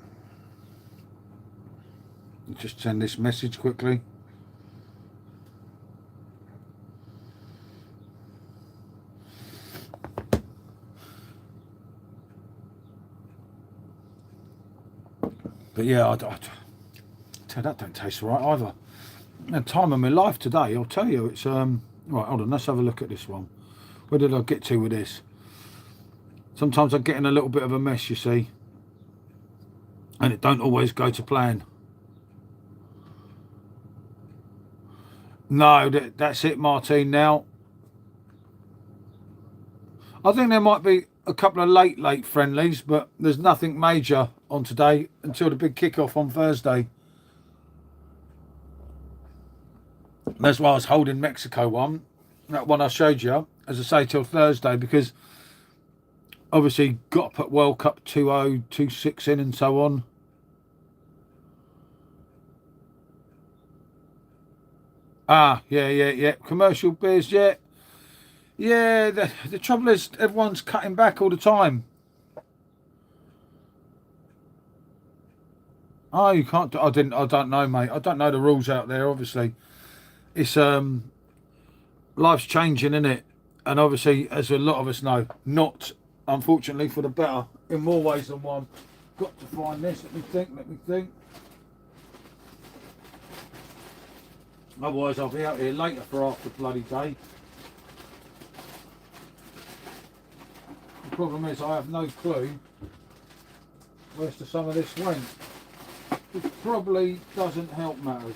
Just send this message quickly. But yeah, that don't taste right either. The time of my life today, I'll tell you. It's right, hold on, let's have a look at this one. Where did I get to with this? Sometimes I get in a little bit of a mess, you see, and it don't always go to plan. No, that's it, Martine. Now I think there might be a couple of late friendlies, but there's nothing major on today until the big kickoff on Thursday. That's why I was holding Mexico one, that one I showed you, as I say, till Thursday, because obviously got to put World Cup 2026 in and so on. Ah, yeah. Commercial beers, yeah. Yeah, the trouble is everyone's cutting back all the time. Oh, you can't. I don't know, mate. I don't know the rules out there. Obviously, it's life's changing, isn't it? And obviously, as a lot of us know, not unfortunately for the better in more ways than one. Got to find this. Let me think. Otherwise, I'll be out here later for half the bloody day. The problem is, I have no clue where some of this went. It probably doesn't help matters.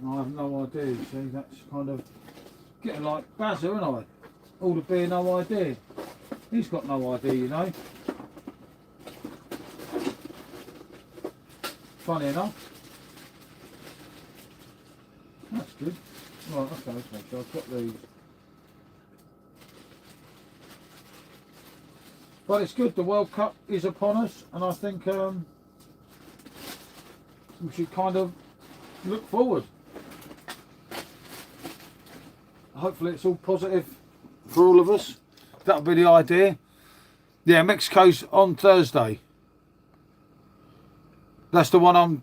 I have no idea, you see, that's kind of getting like Bazza, isn't I? All the beer, no idea. He's got no idea, you know. Funny enough. That's good. Right, okay, let's make sure I've got these. But it's good, the World Cup is upon us, and I think we should kind of look forward. Hopefully it's all positive for all of us. That'll be the idea. Yeah, Mexico's on Thursday. That's the one I'm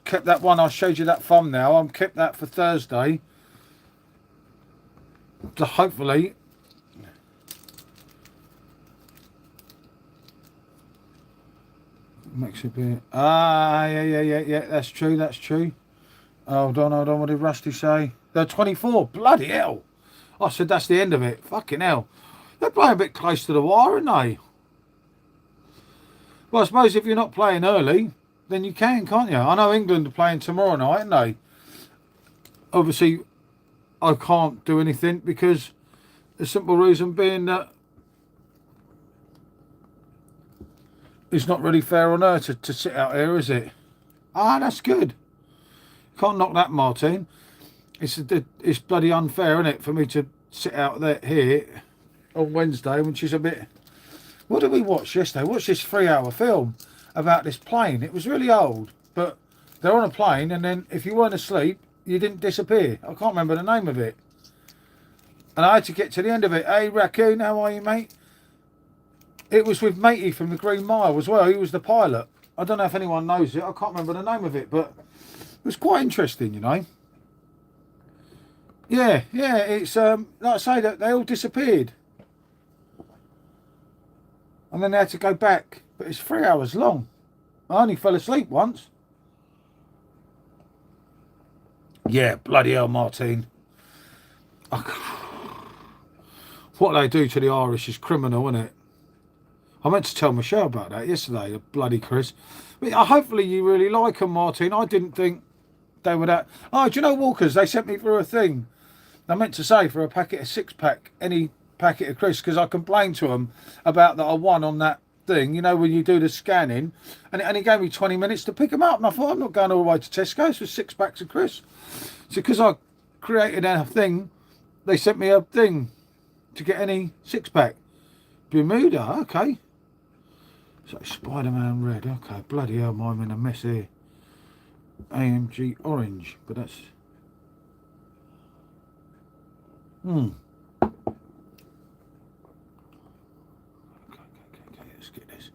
kept, that one I showed you that thumbnail. I'm kept that for Thursday. So hopefully Mexico beer. Ah, yeah. That's true. Hold on. What did Rusty say? They're 24. Bloody hell! I said that's the end of it. Fucking hell! They're playing a bit close to the wire, aren't they? Well, I suppose if you're not playing early, then you can't you? I know England are playing tomorrow night, aren't they? Obviously, I can't do anything because the simple reason being that it's not really fair on her to sit out here, is it? Ah, that's good. Can't knock that, Martine. It's bloody unfair, isn't it, for me to sit out there here on Wednesday when she's a bit... What did we watch yesterday? We watched this 3-hour film about this plane. It was really old, but they're on a plane, and then if you weren't asleep, you didn't disappear. I can't remember the name of it. And I had to get to the end of it. Hey, Raccoon, how are you, mate? It was with Matey from the Green Mile as well. He was the pilot. I don't know if anyone knows it. I can't remember the name of it, but it was quite interesting, you know. Yeah, it's, like I say, that they all disappeared. And then they had to go back. But it's 3 hours long. I only fell asleep once. Yeah, bloody hell, Martine. What they do to the Irish is criminal, isn't it? I meant to tell Michelle about that yesterday, the bloody Chris. But hopefully you really like them, Martine. I didn't think they were that... Oh, do you know Walkers? They sent me through a thing. I meant to say for a packet of 6-pack, any packet of Chris, because I complained to them about that I won on that thing, you know, when you do the scanning, and he gave me 20 minutes to pick them up, and I thought, I'm not going all the way to Tesco's for 6 packs of Chris. So because I created a thing, they sent me a thing to get any 6-pack. Bermuda, okay. So Spider-Man red, okay, bloody hell, I'm in a mess here. AMG orange, but that's... Okay, let's get this.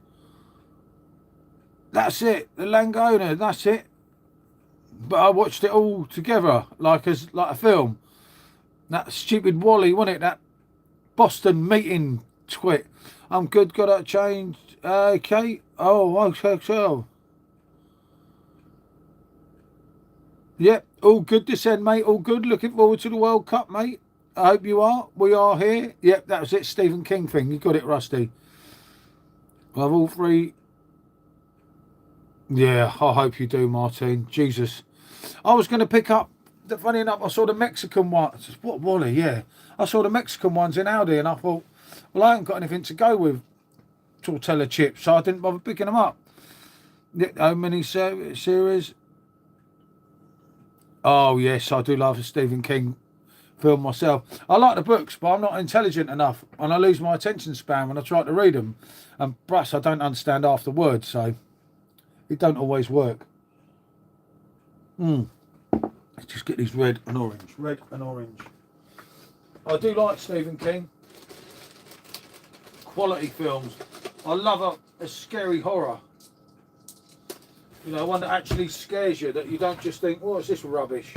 That's it, the Langona, that's it. But I watched it all together, like a film. That stupid Wally, wasn't it? That Boston meeting twit. I'm good, got that changed. Okay. Oh, okay, so. Yep, all good this end, mate. All good. Looking forward to the World Cup, mate. I hope you are. We are here. Yep, that was it. Stephen King thing. You got it, Rusty. Well, I've all three. Yeah, I hope you do, Martine. Jesus. I was going to pick up, funny enough, I saw the Mexican ones. What, Wally? Yeah. I saw the Mexican ones in Aldi, and I thought, well, I haven't got anything to go with tortilla chips, so I didn't bother picking them up. How many series? Oh, yes, I do love a Stephen King film myself. I like the books, but I'm not intelligent enough, and I lose my attention span when I try to read them. And plus, I don't understand half the words, so it don't always work. Let's just get these red and orange. Red and orange. I do like Stephen King. Quality films. I love a scary horror. You know, one that actually scares you, that you don't just think, oh, is this rubbish?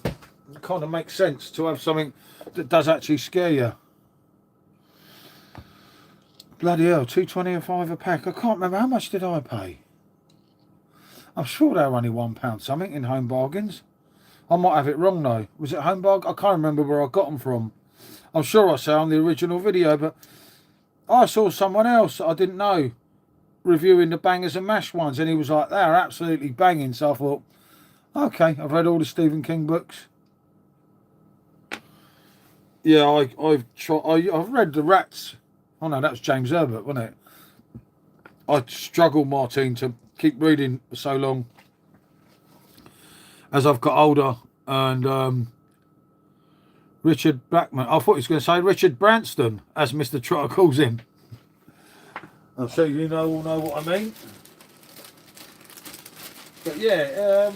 It kind of makes sense to have something that does actually scare you. Bloody hell, $2.25 a pack. I can't remember, how much did I pay? I'm sure they were only £1 something in Home Bargains. I might have it wrong though. Was it Home Bargains? I can't remember where I got them from. I'm sure I saw on the original video, but I saw someone else I didn't know reviewing the Bangers and Mash ones, and he was like, they're absolutely banging. So I thought, okay, I've read all the Stephen King books. Yeah, I've read The Rats. Oh no, that was James Herbert, wasn't it? I struggled, Martine, to keep reading for so long as I've got older. And Richard Blackman, I thought he was going to say Richard Branston, as Mr. Trotter calls him. I'm sure you all know what I mean. But yeah,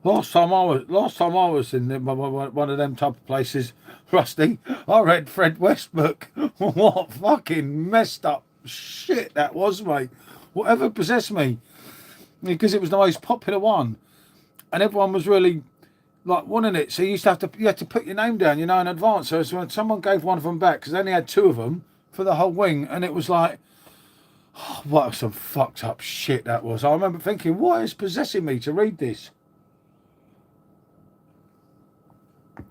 last time I was in one of them type of places, Rusty, I read Fred Westbrook. What fucking messed up shit that was, mate. Whatever possessed me, because it was the most popular one, and everyone was really like wanting it. So you had to put your name down, in advance. So when someone gave one of them back, because they only had 2 of them for the whole wing, and it was like, Oh, what some fucked up shit that was. I remember thinking, what is possessing me to read this?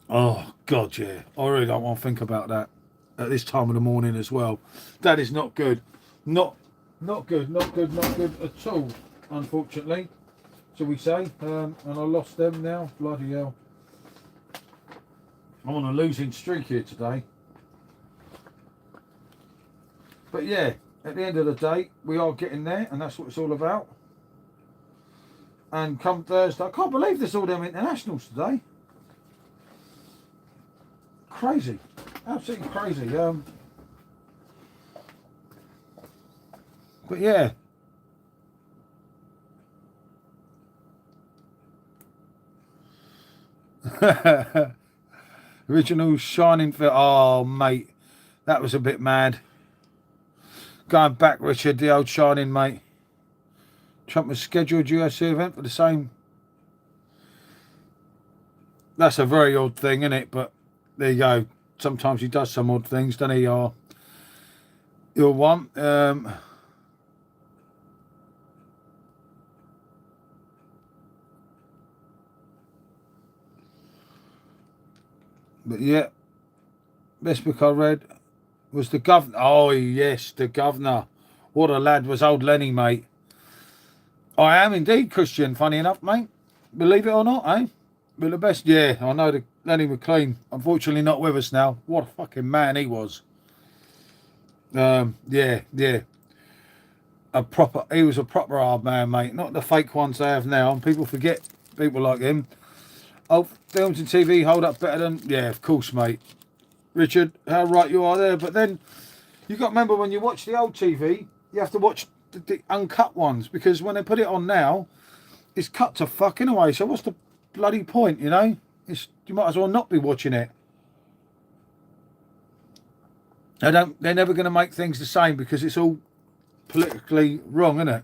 Oh, God, yeah. I really don't want to think about that at this time of the morning as well. That is not good. Not good, not good, not good at all, unfortunately, shall we say. And I lost them now. Bloody hell. I'm on a losing streak here today. But yeah, at the end of the day, we are getting there, and that's what it's all about. And come Thursday, I can't believe there's all them internationals today. Crazy, absolutely crazy. But yeah. Original Shining Film. Oh, mate, that was a bit mad. Going back, Richard, the old Shining, mate. Trump has scheduled UFC event for the same. That's a very odd thing, isn't it? But there you go. Sometimes he does some odd things, doesn't he? You'll want. But yeah, best book I read was The Governor. Oh, yes, The Governor. What a lad was old Lenny, mate. I am indeed Christian, funny enough, mate. Believe it or not, eh? But the best, yeah, I know the Lenny McLean. Unfortunately not with us now. What a fucking man he was. Yeah. He was a proper hard man, mate. Not the fake ones they have now. And people forget people like him. Oh, films and TV hold up better than... Yeah, of course, mate. Richard, how right you are there. But then, you got to remember when you watch the old TV, you have to watch the uncut ones. Because when they put it on now, it's cut to fucking away. So what's the bloody point, you know? You might as well not be watching it. They're never going to make things the same because it's all politically wrong, isn't it?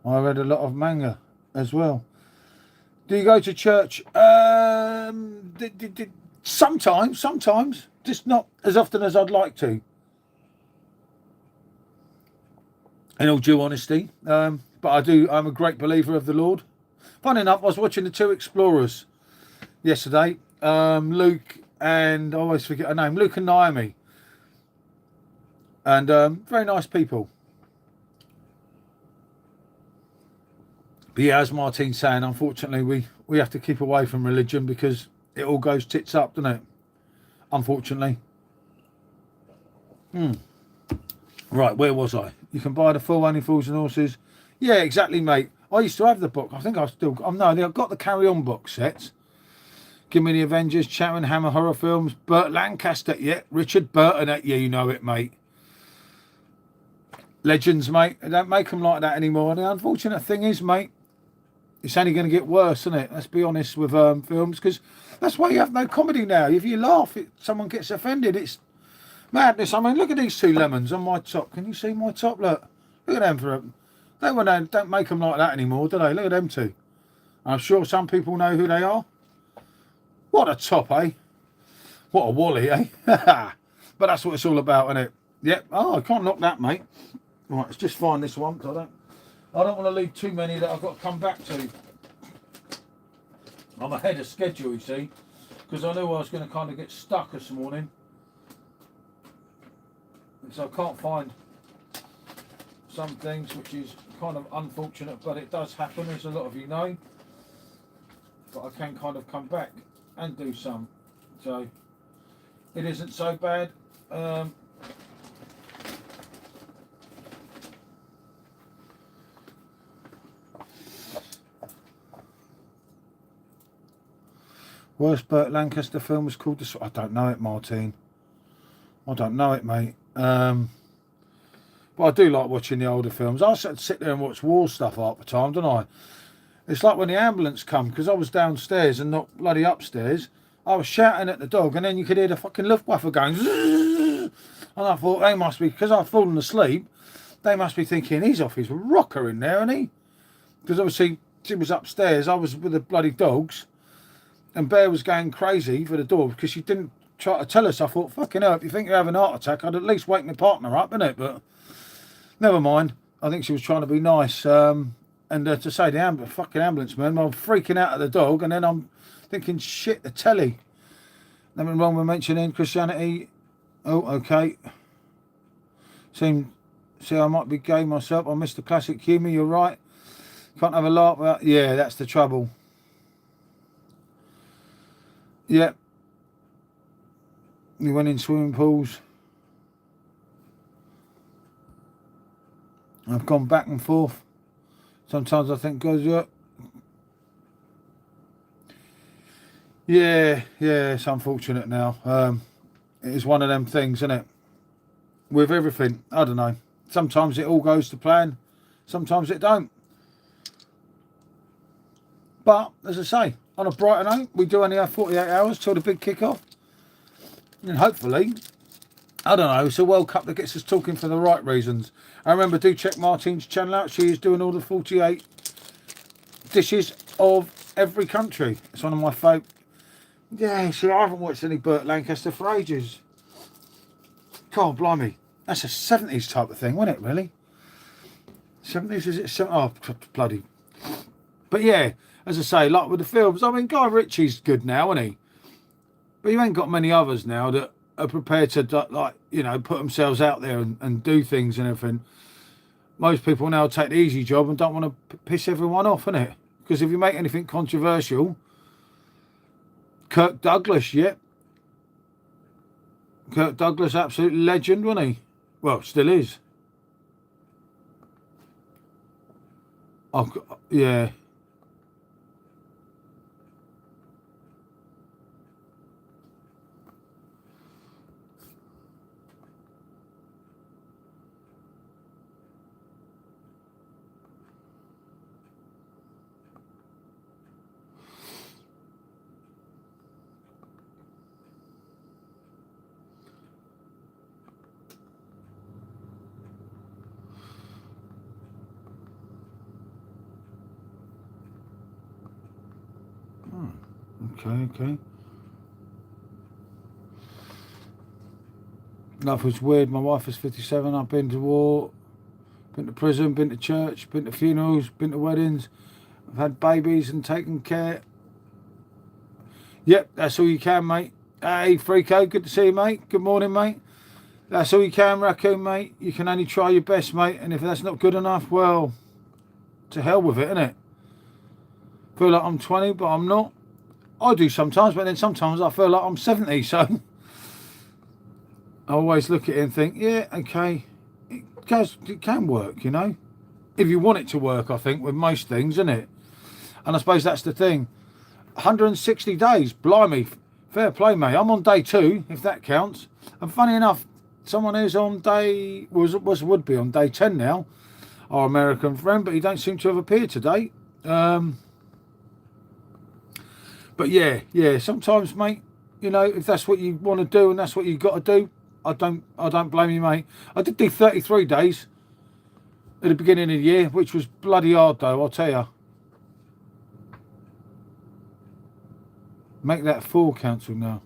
I read a lot of manga as well. Do you go to church? Sometimes, just not as often as I'd like to. In all due honesty, but I do. I'm a great believer of the Lord. Funny enough, I was watching the two explorers yesterday. Luke and I always forget her name. Luke and Naomi, and very nice people. But yeah, as Martin's saying, unfortunately, we have to keep away from religion because it all goes tits up, doesn't it? Unfortunately. Right, where was I? You can buy the full Only Fools and Horses. Yeah, exactly, mate. I used to have the book. I think I still... no, I've got the Carry On box sets. Give me the Avengers, Charon, Hammer horror films. Burt Lancaster, yeah. Richard Burton, yeah, you know it, mate. Legends, mate. They don't make them like that anymore. And the unfortunate thing is, mate, it's only going to get worse, isn't it? Let's be honest with films, because that's why you have no comedy now. If you laugh, someone gets offended. It's madness. I mean, look at these two lemons on my top. Can you see my top? Look at them. They don't make them like that anymore, do they? Look at them two. I'm sure some people know who they are. What a top, eh? What a wally, eh? But that's what it's all about, isn't it? Yep. Oh, I can't knock that, mate. Right, let's just find this one. I don't want to leave too many that I've got to come back to. I'm ahead of schedule, you see, because I knew I was going to kind of get stuck this morning. So I can't find some things, which is kind of unfortunate, but it does happen, as a lot of you know. But I can kind of come back and do some. So it isn't so bad. Worst Burt Lancaster film was called The... I don't know it, Martin. I don't know it, mate. But I do like watching the older films. I sit there and watch war stuff half the time, don't I? It's like when the ambulance come, because I was downstairs and not bloody upstairs. I was shouting at the dog, and then you could hear the fucking Luftwaffe going. And I thought they must be, because I'd fallen asleep, they must be thinking he's off his rocker in there, isn't he? Because obviously she was upstairs. I was with the bloody dogs. And Bear was going crazy for the door because she didn't try to tell us. I thought, fucking hell, if you think you're having a heart attack, I'd at least wake my partner up, innit? But Never mind. I think she was trying to be nice. And to say the fucking ambulance man, I'm freaking out at the dog, and then I'm thinking, shit, the telly. Nothing wrong with mentioning Christianity. Oh, okay. See, I might be gay myself. I missed the classic humour. You're right. Can't have a laugh about. Yeah, that's the trouble. Yeah. You went in swimming pools. I've gone back and forth. Sometimes I think, God, yeah, it's unfortunate now. It is one of them things, isn't it? With everything, I don't know. Sometimes it all goes to plan, sometimes it don't. But, as I say, on a brighter note, we do only have 48 hours till the big kick-off. And hopefully, I don't know, it's a World Cup that gets us talking for the right reasons. And remember, do check Martine's channel out. She is doing all the 48 dishes of every country. It's one of my favourite. Yeah, see, I haven't watched any Burt Lancaster for ages. God, blimey. That's a 70s type of thing, wasn't it, really? 70s, is it? Oh, bloody. But yeah, as I say, like with the films, I mean, Guy Ritchie's good now, isn't he? But you ain't got many others now that are prepared to, like, you know, put themselves out there and do things and everything. Most people now take the easy job and don't want to piss everyone off, innit? Because if you make anything controversial, Kirk Douglas, yep. Kirk Douglas, absolute legend, wasn't he? Well, still is. Oh, yeah. Okay. Life was weird. My wife was 57. I've been to war, been to prison, been to church, been to funerals, been to weddings. I've had babies and taken care. Yep, that's all you can, mate. Hey, Freako, good to see you, mate. Good morning, mate. That's all you can, Raccoon, mate. You can only try your best, mate. And if that's not good enough, well, to hell with it, innit? Feel like I'm 20, but I'm not. I do sometimes, but then sometimes I feel like I'm 70, so I always look at it and think, yeah, okay, it can work, you know, if you want it to work, I think, with most things, isn't it? And I suppose that's the thing. 160 days, blimey, fair play, mate. I'm on day 2, if that counts. And funny enough, someone who's on would be on day 10 now, our American friend, but he don't seem to have appeared today. But yeah, sometimes, mate, you know, if that's what you want to do and that's what you got to do, I don't blame you, mate. I did do 33 days at the beginning of the year, which was bloody hard, though, I'll tell you. Make that 4 cancel now.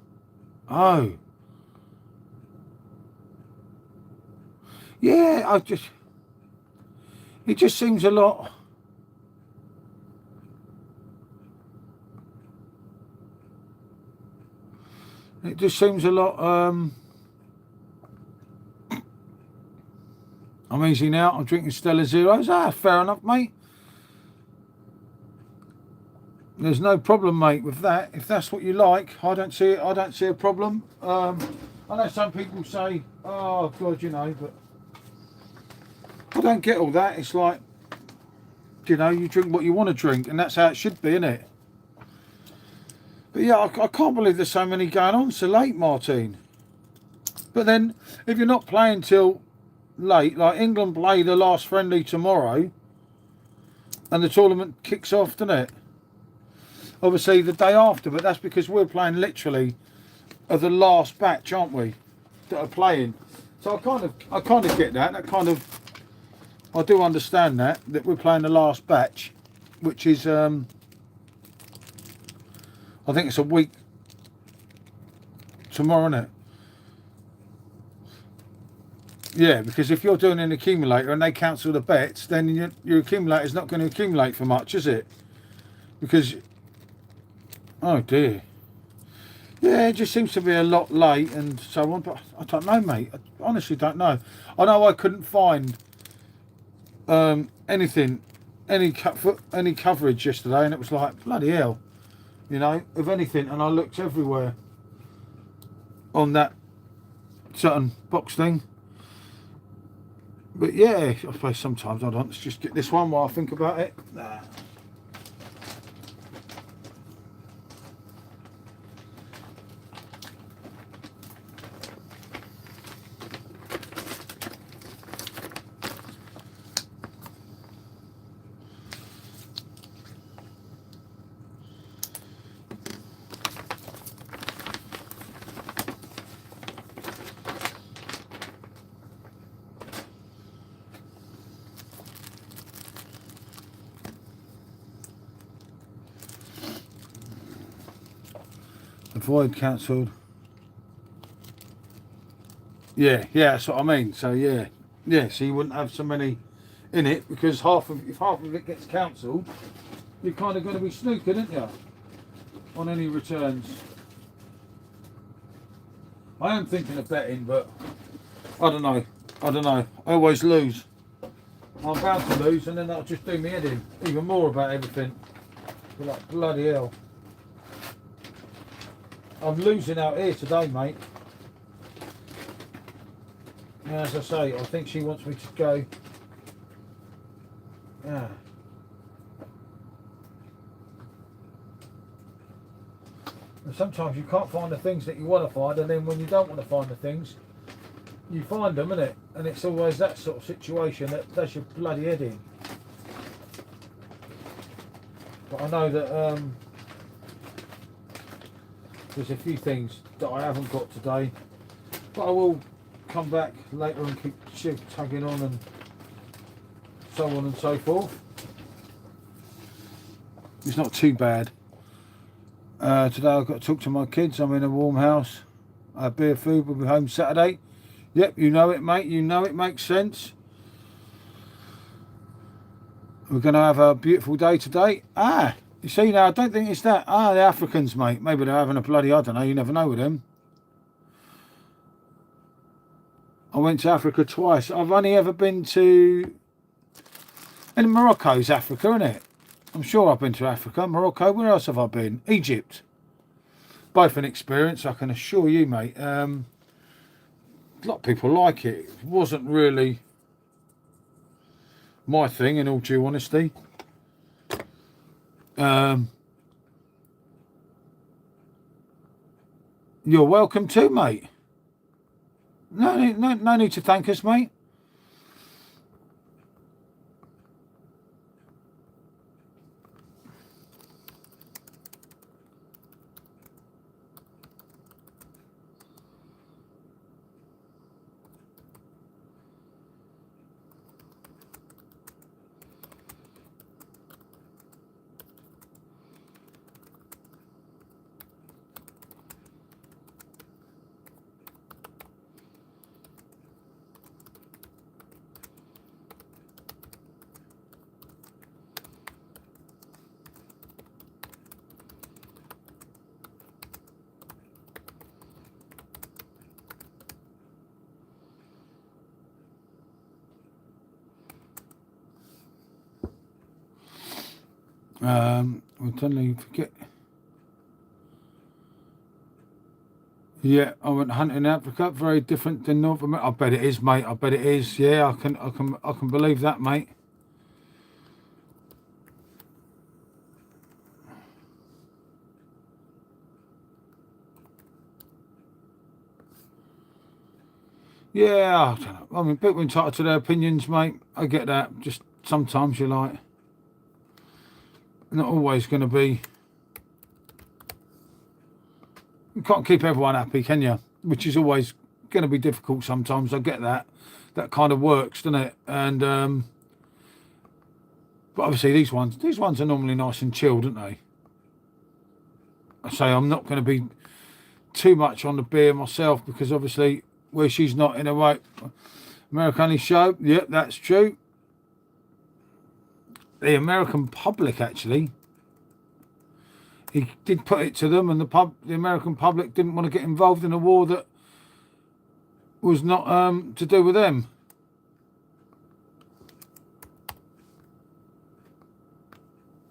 Oh. Yeah, it just seems a lot. It just seems a lot, I'm easy now, I'm drinking Stella Zeros. Fair enough, mate. There's no problem, mate, with that. If that's what you like, I don't see a problem. I know some people say, oh, God, you know, but I don't get all that. It's like, you know, you drink what you want to drink, and that's how it should be, isn't it? But yeah, I can't believe there's so many going on so late, Martine. But then, if you're not playing till late, like England play the last friendly tomorrow, and the tournament kicks off, doesn't it? Obviously the day after, but that's because we're playing literally of the last batch, aren't we? That are playing. So I kind of get that. I do understand that we're playing the last batch, which is I think it's a week tomorrow, isn't it? Yeah, because if you're doing an accumulator and they cancel the bets, then your accumulator's not going to accumulate for much, is it? Because, oh dear. Yeah, it just seems to be a lot late and so on, but I don't know, mate. I honestly don't know. I know I couldn't find anything, any coverage yesterday, and it was like, bloody hell, you know, of anything, and I looked everywhere on that certain box thing. But yeah, I suppose sometimes I don't. Let's just get this one while I think about it. Nah. The void cancelled. Yeah, that's what I mean. So yeah, so you wouldn't have so many in it, because if half of it gets cancelled, you're kind of going to be snooking, aren't you, on any returns? I am thinking of betting, but I don't know. I always lose. I'm bound to lose, and then that'll just do me head in even more about everything. But like, bloody hell. I'm losing out here today, mate. And as I say, I think she wants me to go. Yeah. And sometimes you can't find the things that you want to find, and then when you don't want to find the things, you find them, innit? And it's always that sort of situation that does your bloody head in. But I know that there's a few things that I haven't got today, but I will come back later and keep tugging on and so on and so forth. It's not too bad. Today I've got to talk to my kids. I'm in a warm house. Beer food, will be home Saturday. Yep, you know it, mate. You know it makes sense. We're going to have a beautiful day today. You see now, I don't think it's that. The Africans, mate. Maybe they're having a bloody, I don't know, you never know with them. I went to Africa twice. I've only ever been to... And Morocco's Africa, isn't it? I'm sure I've been to Africa. Morocco, where else have I been? Egypt. Both an experience, I can assure you, mate. A lot of people like it. It wasn't really my thing, in all due honesty. You're welcome too, mate. No need to thank us, mate. We'll suddenly forget. Yeah, I went hunting in Africa. Very different than North America. I bet it is, mate. I bet it is. Yeah, I can believe that, mate. Yeah, I don't know. I mean, people are entitled to their opinions, mate. I get that. Just sometimes you're like, not always going to be. You can't keep everyone happy, can you? Which is always going to be difficult sometimes. I get that. That kind of works, doesn't it? And but obviously these ones are normally nice and chilled, aren't they? I say I'm not going to be too much on the beer myself, because obviously where she's not in a American show. Yep, that's true. The American public, actually, he did put it to them, and the American public didn't want to get involved in a war that was not to do with them.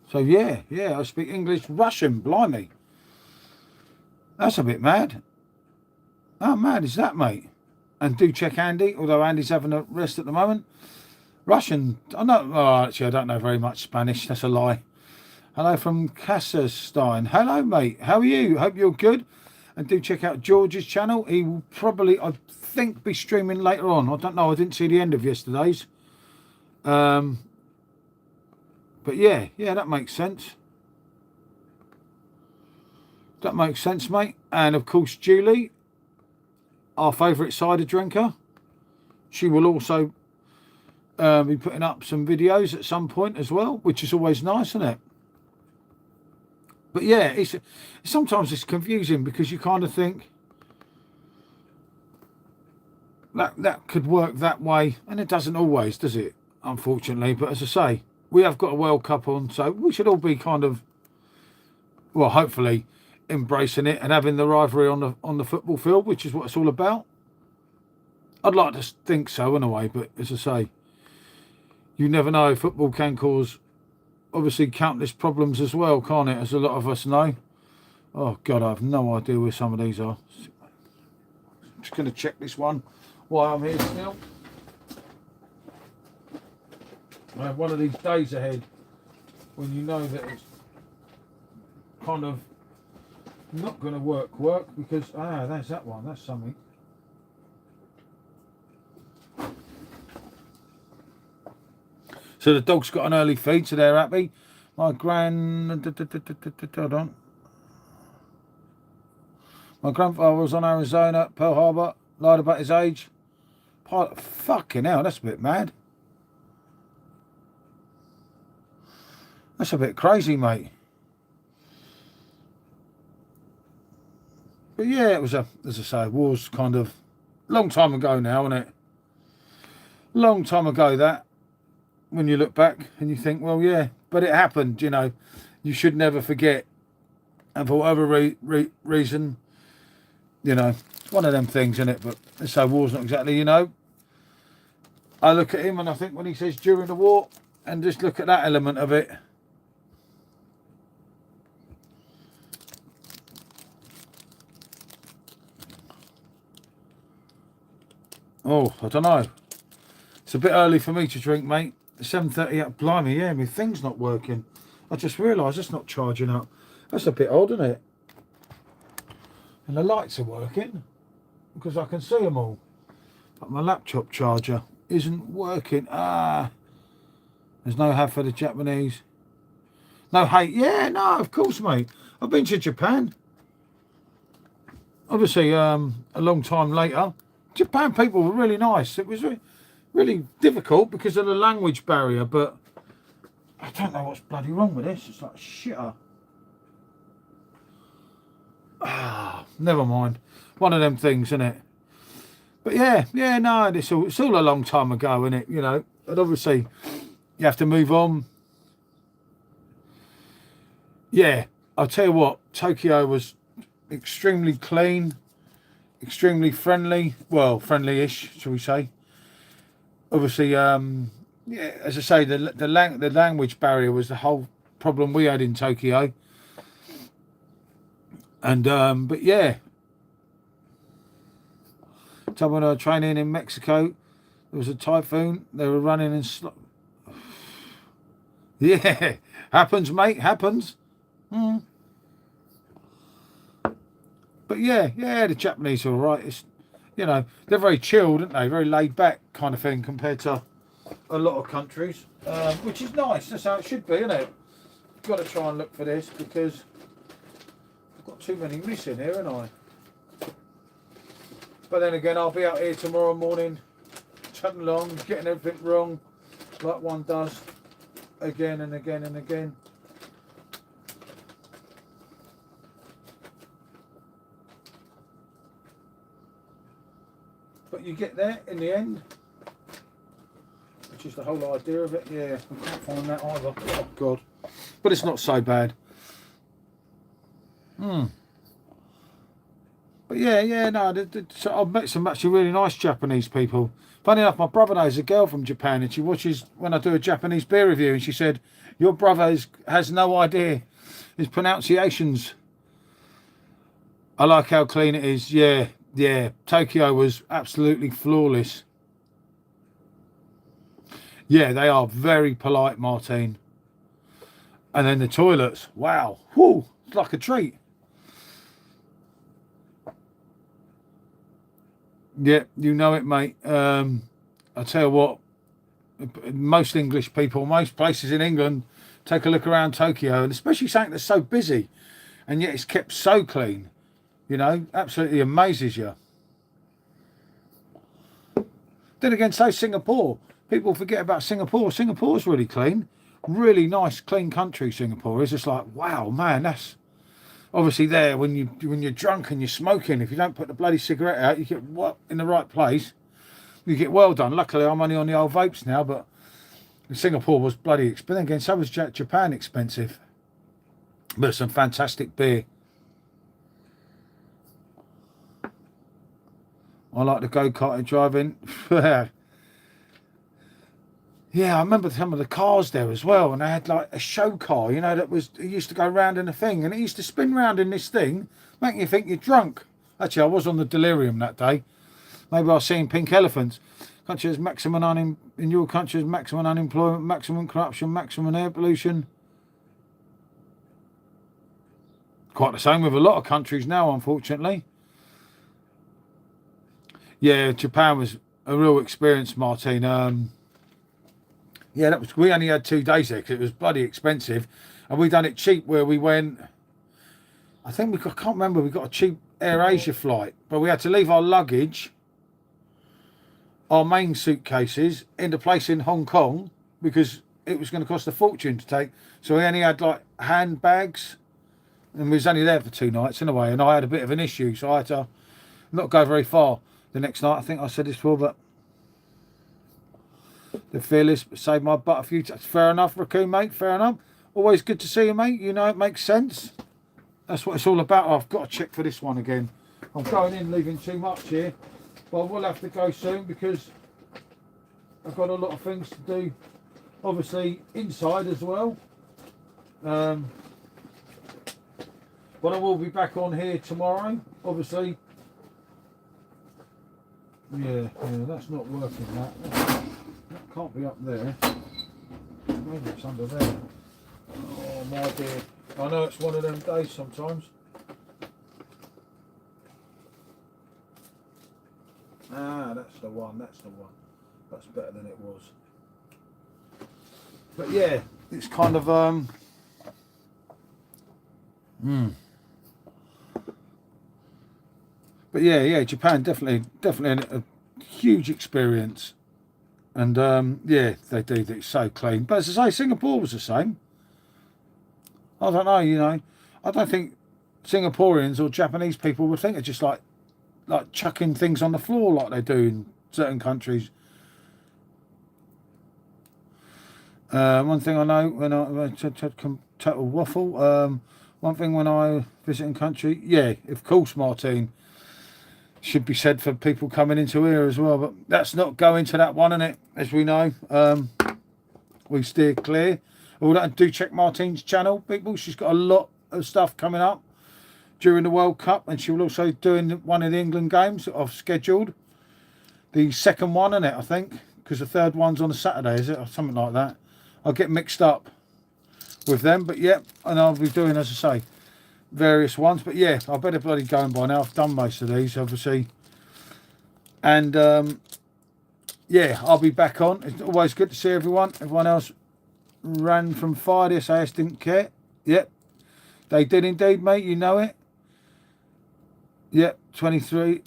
So yeah, I speak English, Russian, blimey. That's a bit mad. How mad is that, mate? And do check Andy, although Andy's having a rest at the moment. Russian, I know, oh, actually I don't know very much Spanish, that's a lie. Hello from Kazakhstan. Hello, mate, how are you? Hope you're good. And do check out George's channel. He will probably, I think, be streaming later on. I don't know, I didn't see the end of yesterday's. But yeah, that makes sense. That makes sense, mate. And of course, Julie, our favourite cider drinker, she will also be putting up some videos at some point as well, which is always nice, isn't it? But yeah, sometimes it's confusing because you kind of think that could work that way, and it doesn't always, does it? Unfortunately, but as I say, we have got a World Cup on, so we should all be kind of, well, hopefully embracing it and having the rivalry on the football field, which is what it's all about. I'd like to think so anyway, but as I say, you never know. Football can cause, obviously, countless problems as well, can't it? As a lot of us know. Oh God, I have no idea where some of these are. I'm just going to check this one while I'm here still. I have one of these days ahead when you know that it's kind of not going to work because there's that one, that's something. So the dog's got an early feed, so they're happy. My hold on. My grandfather was on Arizona, Pearl Harbor, lied about his age. Fucking hell, that's a bit mad. That's a bit crazy, mate. But yeah, it was as I say, war's kind of long time ago now, isn't it? Long time ago that, when you look back and you think, well, yeah, but it happened, you know. You should never forget. And for whatever reason, you know, it's one of them things, isn't it? But so war's not exactly, you know. I look at him and I think when he says during the war, and just look at that element of it. Oh, I don't know. It's a bit early for me to drink, mate. 7:30 up, blimey, yeah, my thing's not working. I just realised it's not charging up. That's a bit odd, isn't it? And the lights are working because I can see them all. But my laptop charger isn't working. There's no have for the Japanese. No hate. Yeah, no, of course, mate. I've been to Japan. Obviously, a long time later. Japan people were really nice. It was really difficult because of the language barrier, but I don't know what's bloody wrong with this. It's like shitter. Never mind. One of them things, isn't it? But yeah, no, it's all a long time ago, isn't it? You know, and obviously you have to move on. Yeah, I'll tell you what, Tokyo was extremely clean, extremely friendly. Well, friendly-ish, shall we say? Obviously, yeah, as I say, the language barrier was the whole problem we had in Tokyo. And but yeah, time when I was training in Mexico, there was a typhoon. They were running in yeah, happens, mate, happens. But yeah, the Japanese are all right. It's, you know, they're very chilled, aren't they? Very laid back kind of thing compared to a lot of countries, which is nice. That's how it should be, isn't it? Got to try and look for this because I've got too many missing here, haven't I? But then again, I'll be out here tomorrow morning, chugging along, getting everything wrong, like one does, again and again and again. But you get there in the end. just the whole idea of it. Yeah, I can't find that either. Oh God, but it's not so bad. But yeah, no, so I've met some actually really nice Japanese people. Funny enough, my brother knows a girl from Japan, and she watches when I do a Japanese beer review, and she said, "Your brother has no idea his pronunciations." I like how clean it is. Yeah. Tokyo was absolutely flawless. Yeah, they are very polite, Martine. And then the toilets, wow, whoo, it's like a treat. Yeah, you know it, mate. I tell you what, most English people, most places in England, take a look around Tokyo, and especially something that's so busy, and yet it's kept so clean. You know, absolutely amazes you. Then again, say Singapore. People forget about Singapore. Singapore's really clean. Really nice, clean country, Singapore. It's just like, wow, man, that's obviously there when you're drunk and you're smoking. If you don't put the bloody cigarette out, you get what in the right place. You get well done. Luckily, I'm only on the old vapes now, but Singapore was bloody expensive. Again, so was Japan expensive. But some fantastic beer. I like the go-karting driving. Yeah, I remember some of the cars there as well, and they had like a show car, you know, that used to go round in a thing, and it used to spin round in this thing, making you think you're drunk. Actually, I was on the delirium that day. Maybe I was seeing pink elephants. Country has maximum in your country has maximum unemployment, maximum corruption, maximum air pollution. Quite the same with a lot of countries now, unfortunately. Yeah, Japan was a real experience, Martine. Yeah, we only had 2 days there because it was bloody expensive, and we done it cheap where we went. I can't remember. We got a cheap Air Asia flight, but we had to leave our luggage, our main suitcases, in the place in Hong Kong because it was going to cost a fortune to take. So we only had like handbags, and we was only there for 2 nights in a way. And I had a bit of an issue, so I had to not go very far the next night. I think I said this before, but the fearless saved my butt a few times. Fair enough, Raccoon, mate. Fair enough. Always good to see you, mate. You know, it makes sense. That's what it's all about. I've got to check for this one again. I'm going in, leaving too much here. But I will have to go soon because I've got a lot of things to do. Obviously, inside as well. But I will be back on here tomorrow, obviously. Yeah, that's not working, that can't be up there. Maybe it's under there. Oh my dear. I know it's one of them days sometimes. Ah, that's the one. That's better than it was. But yeah, it's kind of But yeah, Japan definitely a huge experience. And yeah, they do. It's so clean. But as I say, Singapore was the same. I don't know, you know. I don't think Singaporeans or Japanese people would think of just like chucking things on the floor like they do in certain countries. One thing I know when I total waffle. One thing when I visit in country, yeah, of course, Martine. Should be said for people coming into here as well, but let's not go into that one, innit? As we know, we steer clear. Although do check Martine's channel, people. She's got a lot of stuff coming up during the World Cup, and she will also doing one of the England games that I've scheduled. The second one, innit? I think, because the third one's on a Saturday, is it, or something like that? I'll get mixed up with them, but yeah, and I'll be doing, as I say, various ones. But yeah, I better bloody go by now. I've done most of these, obviously, and yeah, I'll be back on. It's always good to see everyone else ran from fire. The SAS didn't care. Yep, they did indeed, mate. You know it. Yep, 23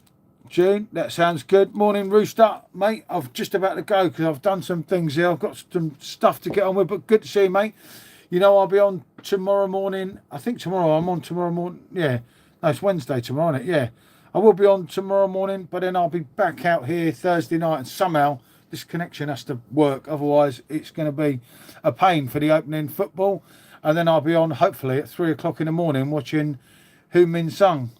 June. That sounds good. Morning, Rooster, mate. I'm just about to go because I've done some things here. I've got some stuff to get on with, but good to see you, mate. You know, I'll be on tomorrow morning. I think I'm on tomorrow morning. Yeah. No, it's Wednesday tomorrow, isn't it? Yeah. I will be on tomorrow morning, but then I'll be back out here Thursday night, and somehow this connection has to work, otherwise it's going to be a pain for the opening football, and then I'll be on hopefully at 3 o'clock in the morning watching Hu Min Sung.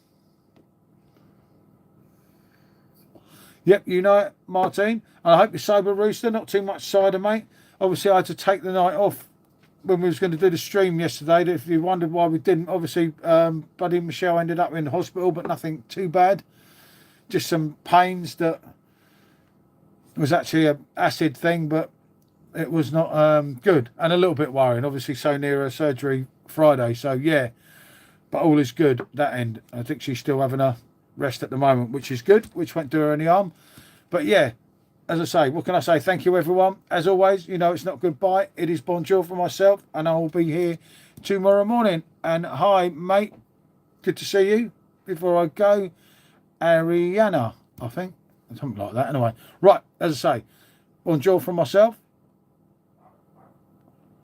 Yep, you know it, Martine. And I hope you're sober, Rooster. Not too much cider, mate. Obviously, I had to take the night off when we was going to do the stream yesterday. If you wondered why we didn't, obviously, Buddy and Michelle ended up in hospital, but nothing too bad. Just some pains that was actually an acid thing, but it was not good. And a little bit worrying. Obviously, so near her surgery Friday. So, yeah. But all is good, that end. I think she's still having a rest at the moment, which is good, which won't do her any harm. But yeah, as I say, what can I say? Thank you, everyone. As always, you know, it's not goodbye, it is bonjour for myself, and I will be here tomorrow morning. And hi, mate, good to see you. Before I go, Ariana, I think, something like that. Anyway, right, as I say, bonjour from myself.